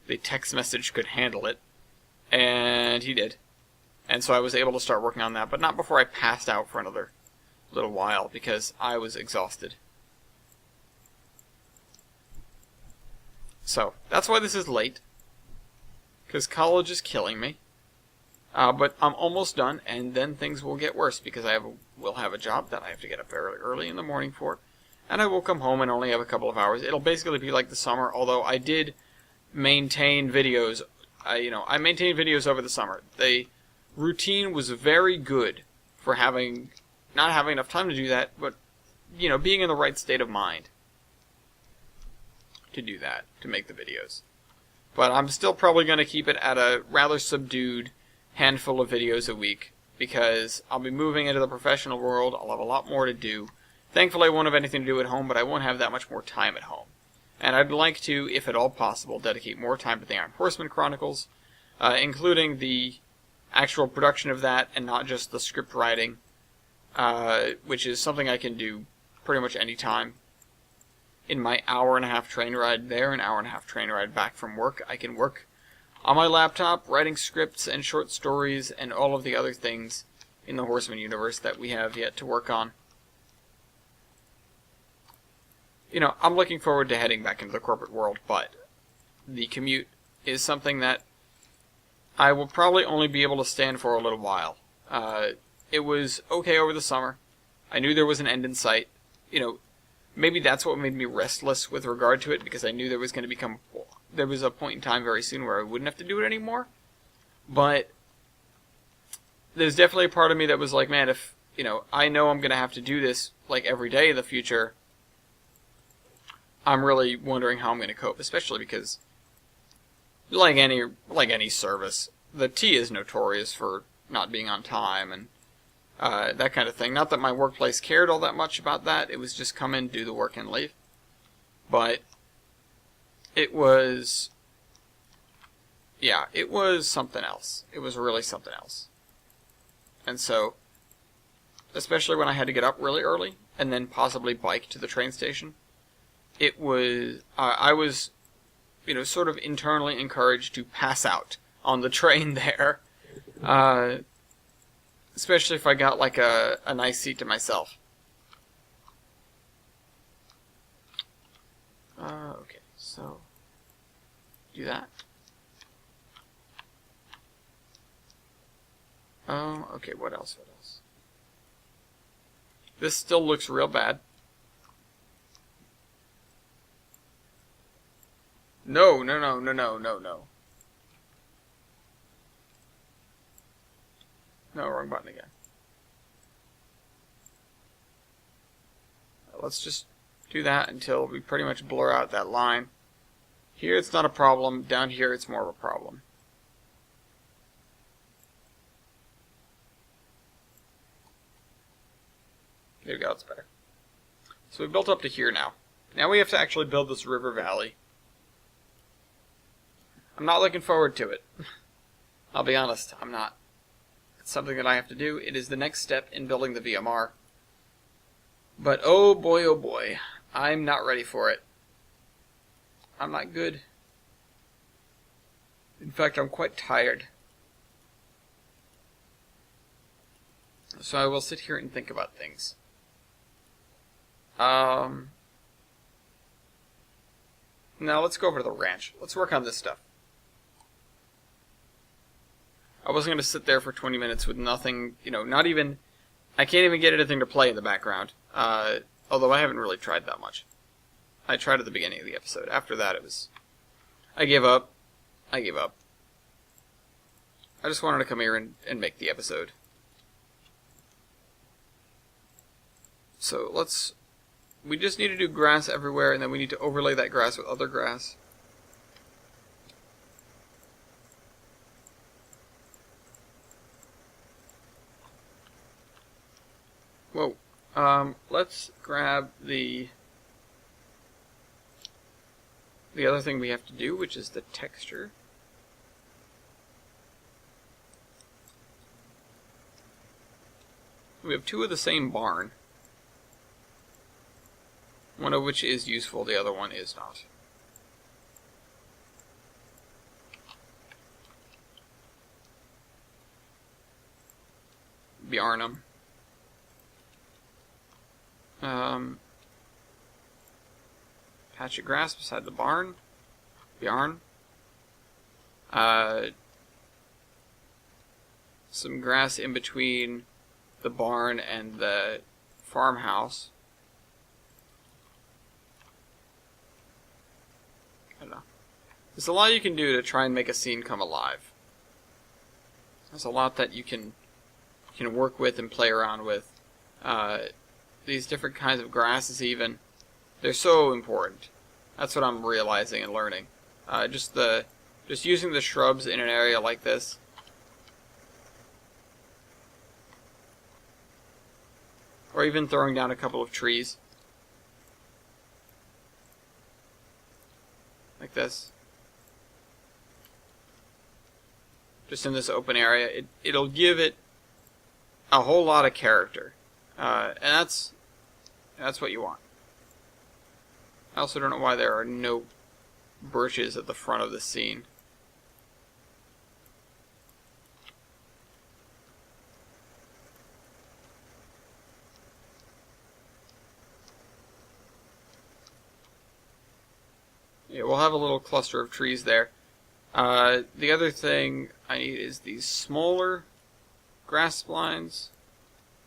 the text message could handle it, and he did. And so I was able to start working on that, but not before I passed out for another little while because I was exhausted. So, that's why this is late, because college is killing me. But I'm almost done, and then things will get worse because I will have a job that I have to get up very early in the morning for, and I will come home and only have a couple of hours. It'll basically be like the summer, although I did maintain videos. I maintained videos over the summer. The routine was very good for not having enough time to do that, but being in the right state of mind to do that, to make the videos. But I'm still probably going to keep it at a rather subdued handful of videos a week, because I'll be moving into the professional world. I'll have a lot more to do. Thankfully, I won't have anything to do at home, but I won't have that much more time at home. And I'd like to, if at all possible, dedicate more time to the Iron Horseman Chronicles, including the actual production of that, and not just the script writing, which is something I can do pretty much any time. In my hour-and-a-half train ride there, an hour-and-a-half train ride back from work, I can work on my laptop, writing scripts and short stories and all of the other things in the Horseman universe that we have yet to work on. I'm looking forward to heading back into the corporate world, but the commute is something that I will probably only be able to stand for a little while. It was okay over the summer. I knew there was an end in sight. Maybe that's what made me restless with regard to it, because I knew there was a point in time very soon where I wouldn't have to do it anymore. But there's definitely a part of me that was like, man, if, I know I'm going to have to do this, like, every day in the future, I'm really wondering how I'm going to cope, especially because, like any service, the T is notorious for not being on time and that kind of thing. Not that my workplace cared all that much about that. It was just come in, do the work, and leave. But it was something else. It was really something else. And so, especially when I had to get up really early and then possibly bike to the train station, I was, sort of internally encouraged to pass out on the train there. Especially if I got like a nice seat to myself. Okay, so do that. Okay, what else? What else? This still looks real bad. No, no, no, no, no, no, no. No, wrong button again. Let's just do that until we pretty much blur out that line. Here it's not a problem. Down here it's more of a problem. There we go, it's better. So we built up to here now. Now we have to actually build this river valley. I'm not looking forward to it. I'll be honest, I'm not. It's something that I have to do. It is the next step in building the VMR. But oh boy, I'm not ready for it. I'm not good. In fact, I'm quite tired. So I will sit here and think about things. Now let's go over to the ranch. Let's work on this stuff. I wasn't going to sit there for 20 minutes with nothing, not even... I can't even get anything to play in the background. Although I haven't really tried that much. I tried at the beginning of the episode. After that, it was... I gave up. I gave up. I just wanted to come here and make the episode. So let's... We just need to do grass everywhere, and then we need to overlay that grass with other grass. Whoa. Let's grab the other thing we have to do, which is the texture. We have two of the same barn. One of which is useful, the other one is not. Bjarnum. Patch of grass beside the barn. Bjarn. Some grass in between the barn and the farmhouse. I don't know. There's a lot you can do to try and make a scene come alive. There's a lot that you can work with and play around with. These different kinds of grasses even, they're so important. That's what I'm realizing and learning. Just using the shrubs in an area like this. Or even throwing down a couple of trees. Like this. Just in this open area. It'll give it a whole lot of character. And that's what you want. I also don't know why there are no bushes at the front of the scene. Yeah, we'll have a little cluster of trees there. The other thing I need is these smaller grass splines.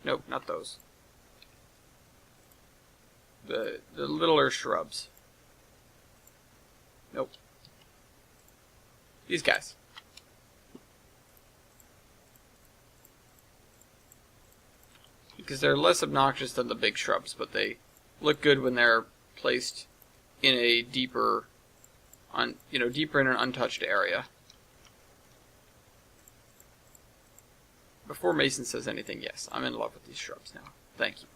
Nope, not those. The littler shrubs. Nope. These guys. Because they're less obnoxious than the big shrubs, but they look good when they're placed in a deeper in an untouched area. Before Mason says anything, yes, I'm in love with these shrubs now. Thank you.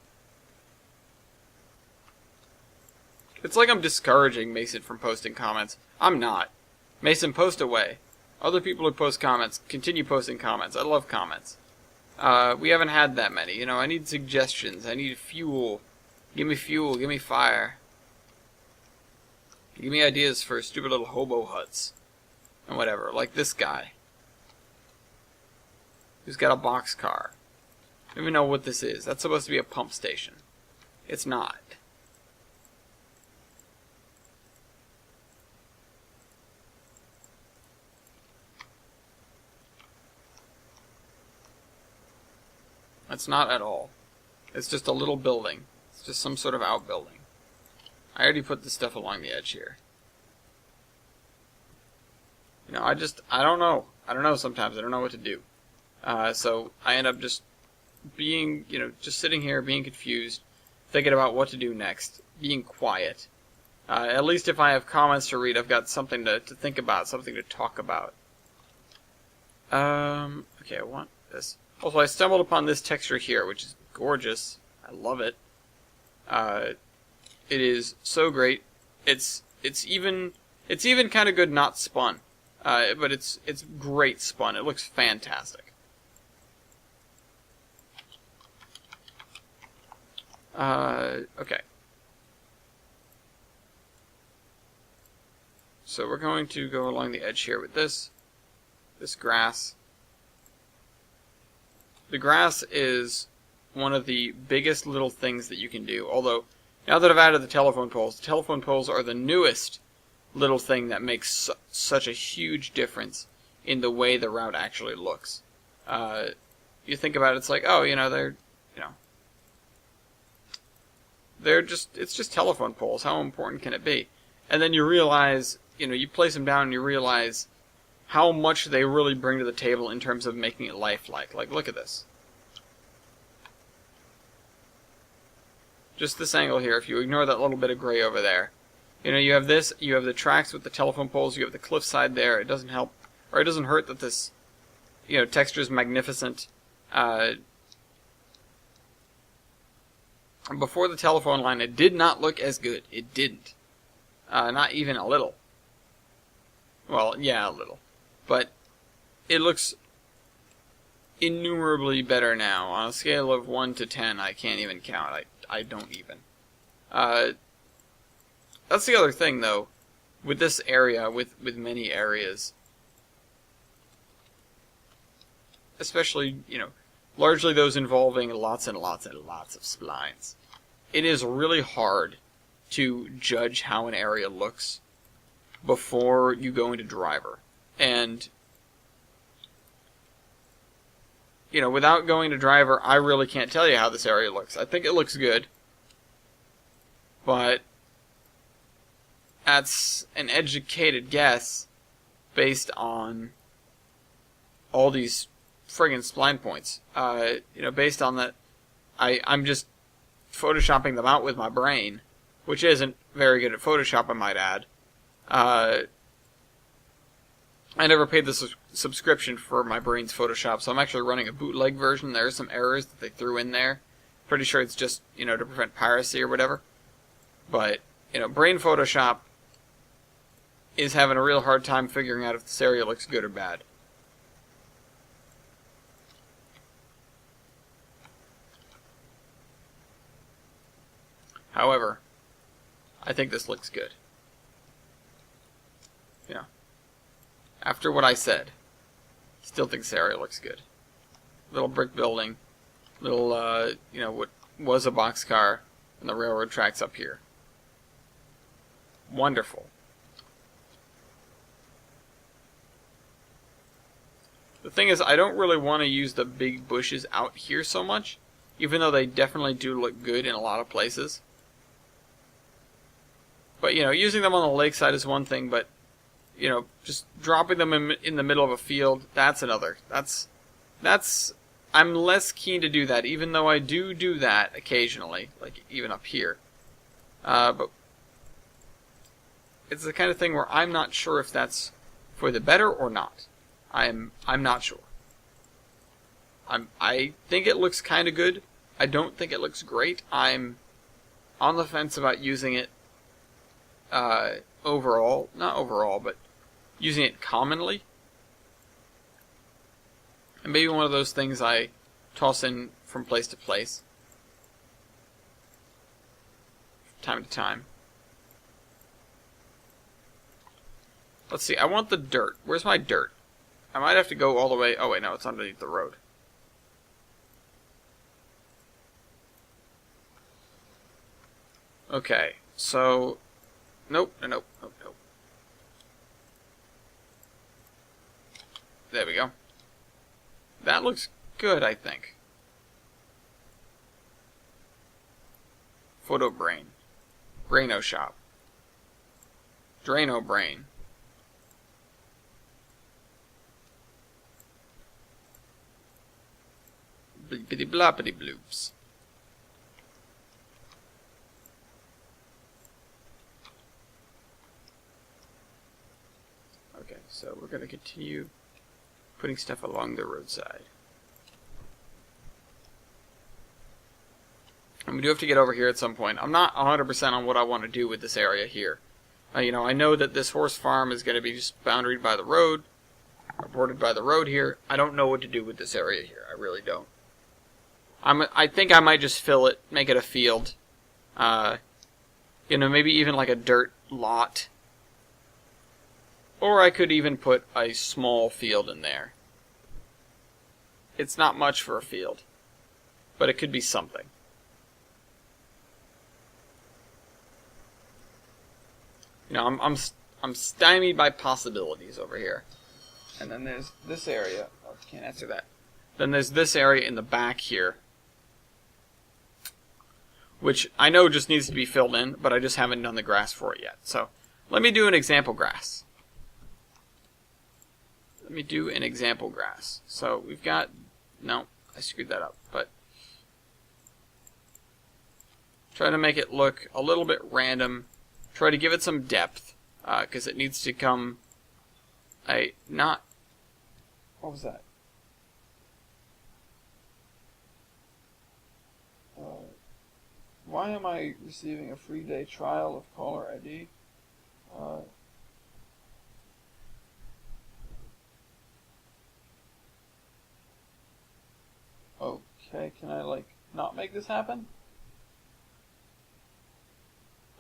It's like I'm discouraging Mason from posting comments. I'm not. Mason, post away. Other people who post comments, continue posting comments. I love comments. We haven't had that many. I need suggestions. I need fuel. Give me fuel. Give me fire. Give me ideas for stupid little hobo huts. And whatever. Like this guy. who's got a boxcar. I don't even know what this is. That's supposed to be a pump station. It's not. It's not at all. It's just a little building. It's just some sort of outbuilding. I already put this stuff along the edge here. You know, I don't know. I don't know sometimes. I don't know what to do. So I end up just being, just sitting here, being confused, thinking about what to do next, being quiet. At least if I have comments to read, I've got something to think about, something to talk about. Okay, I want this. Also, I stumbled upon this texture here, which is gorgeous. I love it. It is so great. It's even kind of good not spun. But it's great spun. It looks fantastic. Okay. So we're going to go along the edge here with this grass. The grass is one of the biggest little things that you can do. Although, now that I've added the telephone poles are the newest little thing that makes such a huge difference in the way the route actually looks. You think about it, it's like, oh, it's just telephone poles. How important can it be? And then you realize, you place them down and you realize how much they really bring to the table in terms of making it lifelike. Like, look at this. Just this angle here, if you ignore that little bit of gray over there. You have this, you have the tracks with the telephone poles, you have the cliffside there. It doesn't help, or it doesn't hurt that this, texture is magnificent. Before the telephone line, it did not look as good. It didn't. Not even a little. Well, yeah, a little. But it looks innumerably better now. On a scale of 1 to 10, I can't even count. I don't even. That's the other thing, though, with this area, with many areas. Especially, largely those involving lots and lots and lots of splines. It is really hard to judge how an area looks before you go into driver. And, without going to driver, I really can't tell you how this area looks. I think it looks good. But that's an educated guess based on all these friggin' spline points. Based on that, I'm just photoshopping them out with my brain, which isn't very good at Photoshop, I might add. I never paid the subscription for my brain's Photoshop, so I'm actually running a bootleg version. There are some errors that they threw in there. Pretty sure it's just, to prevent piracy or whatever. But, brain Photoshop is having a real hard time figuring out if this area looks good or bad. However, I think this looks good. After what I said, still think this area looks good. Little brick building, little, what was a boxcar, and the railroad tracks up here. Wonderful. The thing is, I don't really want to use the big bushes out here so much, even though they definitely do look good in a lot of places. But, using them on the lakeside is one thing, but, just dropping them in the middle of a field, that's another. I'm less keen to do that, even though I do that occasionally, like even up here. But it's the kind of thing where I'm not sure if that's for the better or not. I'm not sure. I think it looks kind of good. I don't think it looks great. I'm on the fence about using it overall. Not overall, but using it commonly. And maybe one of those things I toss in from place to place. Time to time. Let's see, I want the dirt. Where's my dirt? I might have to go all the way... Oh wait, no, it's underneath the road. Okay, so... Nope, nope, nope, nope. There we go. That looks good, I think. Photo Brain. Braino Shop. Drano Brain. Blippity bloppity bloops. Okay, so we're going to continue putting stuff along the roadside. And we do have to get over here at some point. I'm not 100% on what I want to do with this area here. You know, I know that this horse farm is going to be just boundaried by the road, or bordered by the road here. I don't know what to do with this area here. I really don't. I think I might just fill it, make it a field. You know, maybe even like a dirt lot. Or I could even put a small field in there. It's not much for a field, but it could be something. You know, I'm stymied by possibilities over here. And then there's this area. Oh, can't answer that. Then there's this area in the back here, which I know just needs to be filled in, but I just haven't done the grass for it yet. So let me do an example grass. Let me do an example grass. So we've got... No, I screwed that up. But try to make it look a little bit random. Try to give it some depth, because it needs to come not... What was that? Why am I receiving a free day trial of caller ID? Okay, can I, like, not make this happen?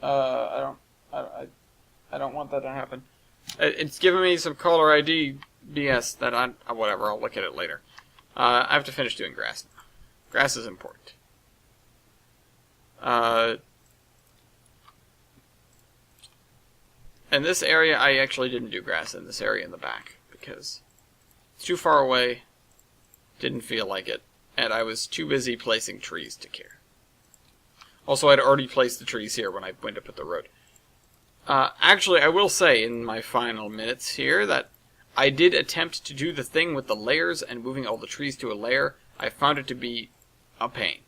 I don't want that to happen. It's giving me some caller ID BS that whatever, I'll look at it later. I have to finish doing grass now. Grass is important. In this area, I actually didn't do grass in this area in the back, because it's too far away, didn't feel like it, and I was too busy placing trees to care. Also, I'd already placed the trees here when I went to put the road. Actually, I will say in my final minutes here that I did attempt to do the thing with the layers and moving all the trees to a layer. I found it to be a pain.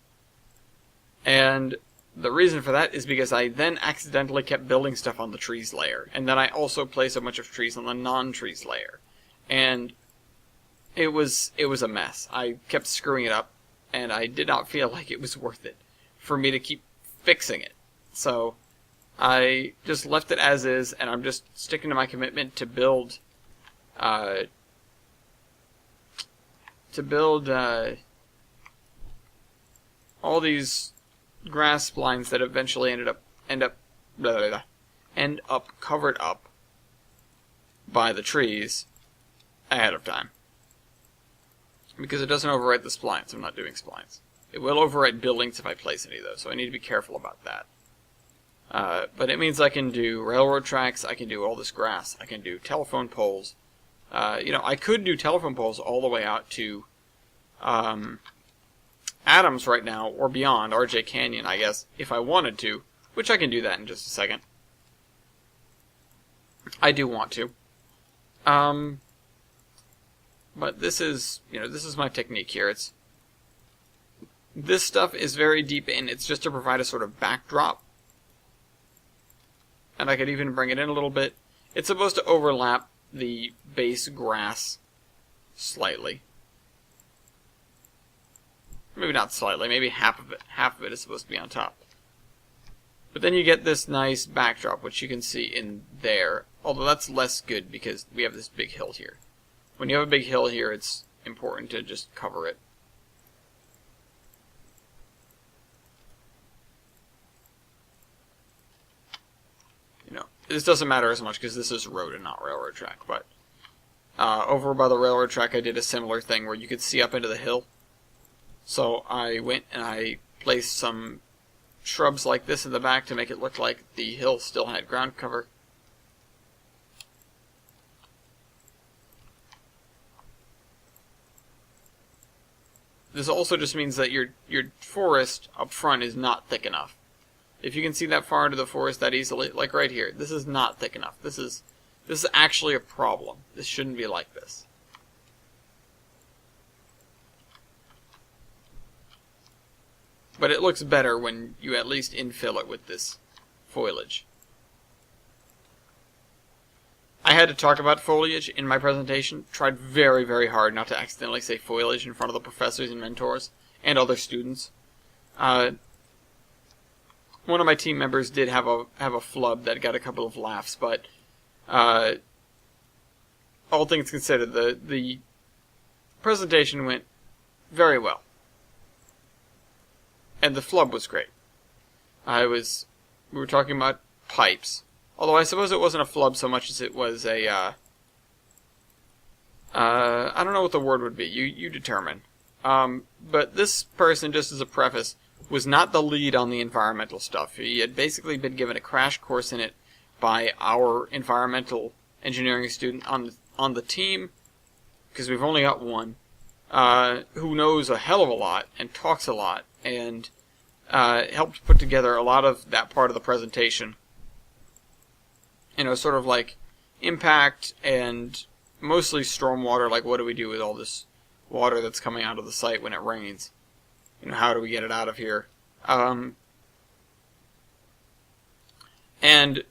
And the reason for that is because I then accidentally kept building stuff on the trees layer. And then I also placed a bunch of trees on the non-trees layer. And it was a mess. I kept screwing it up, and I did not feel like it was worth it for me to keep fixing it. So I just left it as is, and I'm just sticking to my commitment to build all these grass splines that eventually end up covered up by the trees ahead of time. Because it doesn't overwrite the splines. I'm not doing splines. It will overwrite buildings if I place any, though, so I need to be careful about that. But it means I can do railroad tracks, I can do all this grass, I can do telephone poles. You know, I could do telephone poles all the way out to Adams right now, or beyond, RJ Canyon, I guess, if I wanted to, which I can do that in just a second. I do want to. But this is, you know, this is my technique here. This stuff is very deep in. It's just to provide a sort of backdrop. And I could even bring it in a little bit. It's supposed to overlap the base grass slightly. Maybe not slightly, maybe half of it. Half of it is supposed to be on top. But then you get this nice backdrop, which you can see in there. Although that's less good because we have this big hill here. When you have a big hill here, it's important to just cover it. You know, this doesn't matter as much because this is road and not railroad track. But over by the railroad track, I did a similar thing where you could see up into the hill. So I went and I placed some shrubs like this in the back to make it look like the hill still had ground cover. This also just means that your forest up front is not thick enough. If you can see that far into the forest that easily, like right here, this is not thick enough. This is actually a problem. This shouldn't be like this. But it looks better when you at least infill it with this foliage. I had to talk about foliage in my presentation. Tried very, very hard not to accidentally say foliage in front of the professors and mentors and other students. One of my team members did have a flub that got a couple of laughs, but all things considered, the presentation went very well, and the flub was great. We were talking about pipes. Although I suppose it wasn't a flub so much as it was a, I don't know what the word would be. You determine. But this person, just as a preface, was not the lead on the environmental stuff. He had basically been given a crash course in it by our environmental engineering student on the team, because we've only got one, who knows a hell of a lot and talks a lot and helped put together a lot of that part of the presentation. You know, sort of like impact and mostly stormwater, like what do we do with all this water that's coming out of the site when it rains? You know, how do we get it out of here? And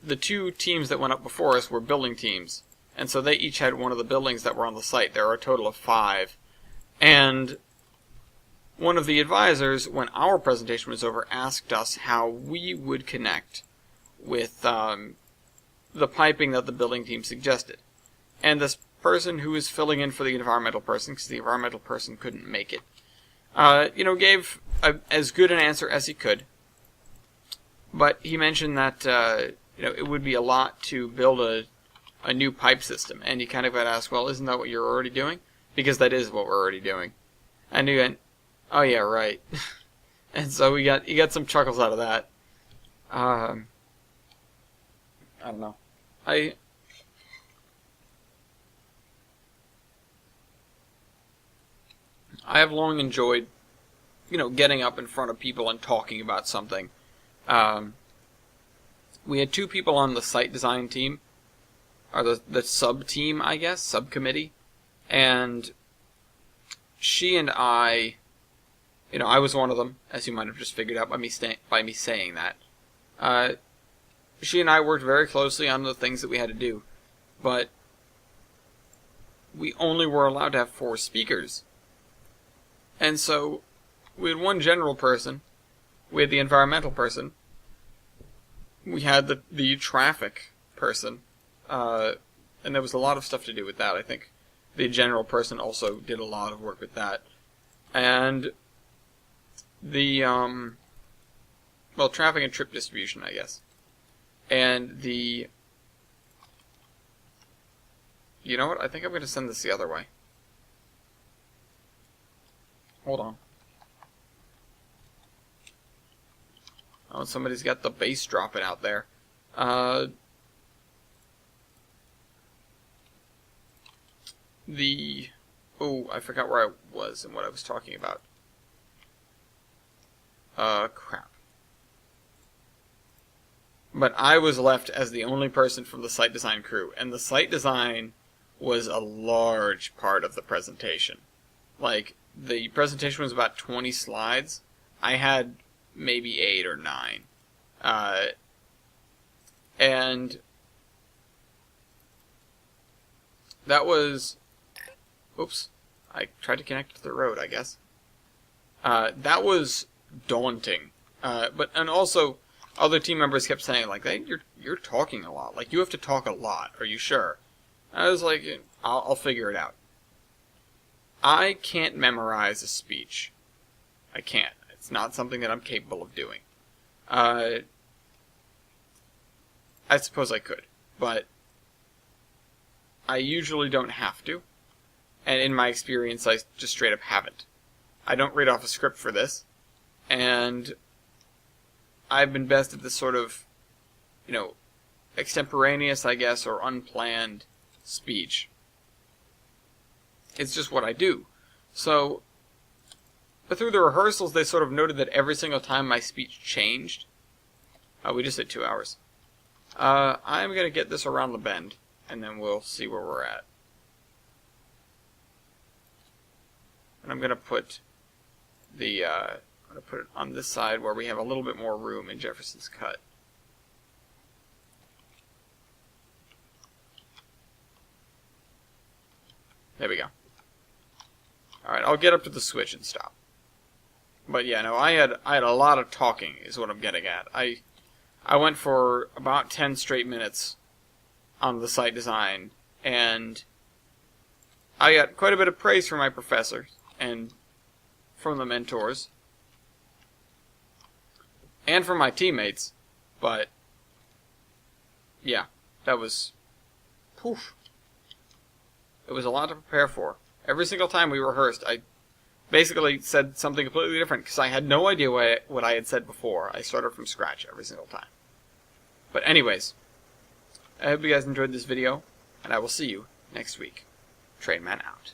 the two teams that went up before us were building teams, and so they each had one of the buildings that were on the site. There were a total of 5. And one of the advisors, when our presentation was over, asked us how we would connect with the piping that the building team suggested. And this person who was filling in for the environmental person, because the environmental person couldn't make it, gave as good an answer as he could. But he mentioned that, it would be a lot to build a new pipe system. And he kind of got asked, well, isn't that what you're already doing? Because that is what we're already doing. And he went, oh yeah, right. And so he got some chuckles out of that. I don't know. I have long enjoyed, getting up in front of people and talking about something. We had 2 people on the site design team, or the sub-team, I guess, subcommittee, and she and I was one of them, as you might have just figured out by me saying that. She and I worked very closely on the things that we had to do, but we only were allowed to have 4 speakers. And so we had one general person, we had the environmental person, we had the traffic person, and there was a lot of stuff to do with that. I think the general person also did a lot of work with that. And the, traffic and trip distribution, I guess. And you know what? I think I'm going to send this the other way. Hold on. Oh, somebody's got the bass dropping out there. I forgot where I was and what I was talking about. Crap. But I was left as the only person from the site design crew, and the site design was a large part of the presentation. Like, the presentation was about 20 slides. I had maybe 8 or 9. And that was... Oops. I tried to connect to the road, I guess. That was daunting. And also... other team members kept saying, like, hey, you're talking a lot. Like, you have to talk a lot. Are you sure? I was like, I'll figure it out. I can't memorize a speech. I can't. It's not something that I'm capable of doing. I suppose I could, but I usually don't have to. And in my experience, I just straight up haven't. I don't read off a script for this. And I've been best at this sort of, extemporaneous, I guess, or unplanned speech. It's just what I do. So, but through the rehearsals, they sort of noted that every single time my speech changed. We just hit 2 hours. I'm going to get this around the bend, and then we'll see where we're at. And I'm going to put I'm going to put it on this side where we have a little bit more room in Jefferson's cut. There we go. Alright, I'll get up to the switch and stop. But yeah, no, I had a lot of talking is what I'm getting at. I went for about 10 straight minutes on the site design, and I got quite a bit of praise from my professors and from the mentors and from my teammates, but yeah, that was poof. It was a lot to prepare for. Every single time we rehearsed, I basically said something completely different because I had no idea what I had said before. I started from scratch every single time. But anyways, I hope you guys enjoyed this video, and I will see you next week. Trainman out.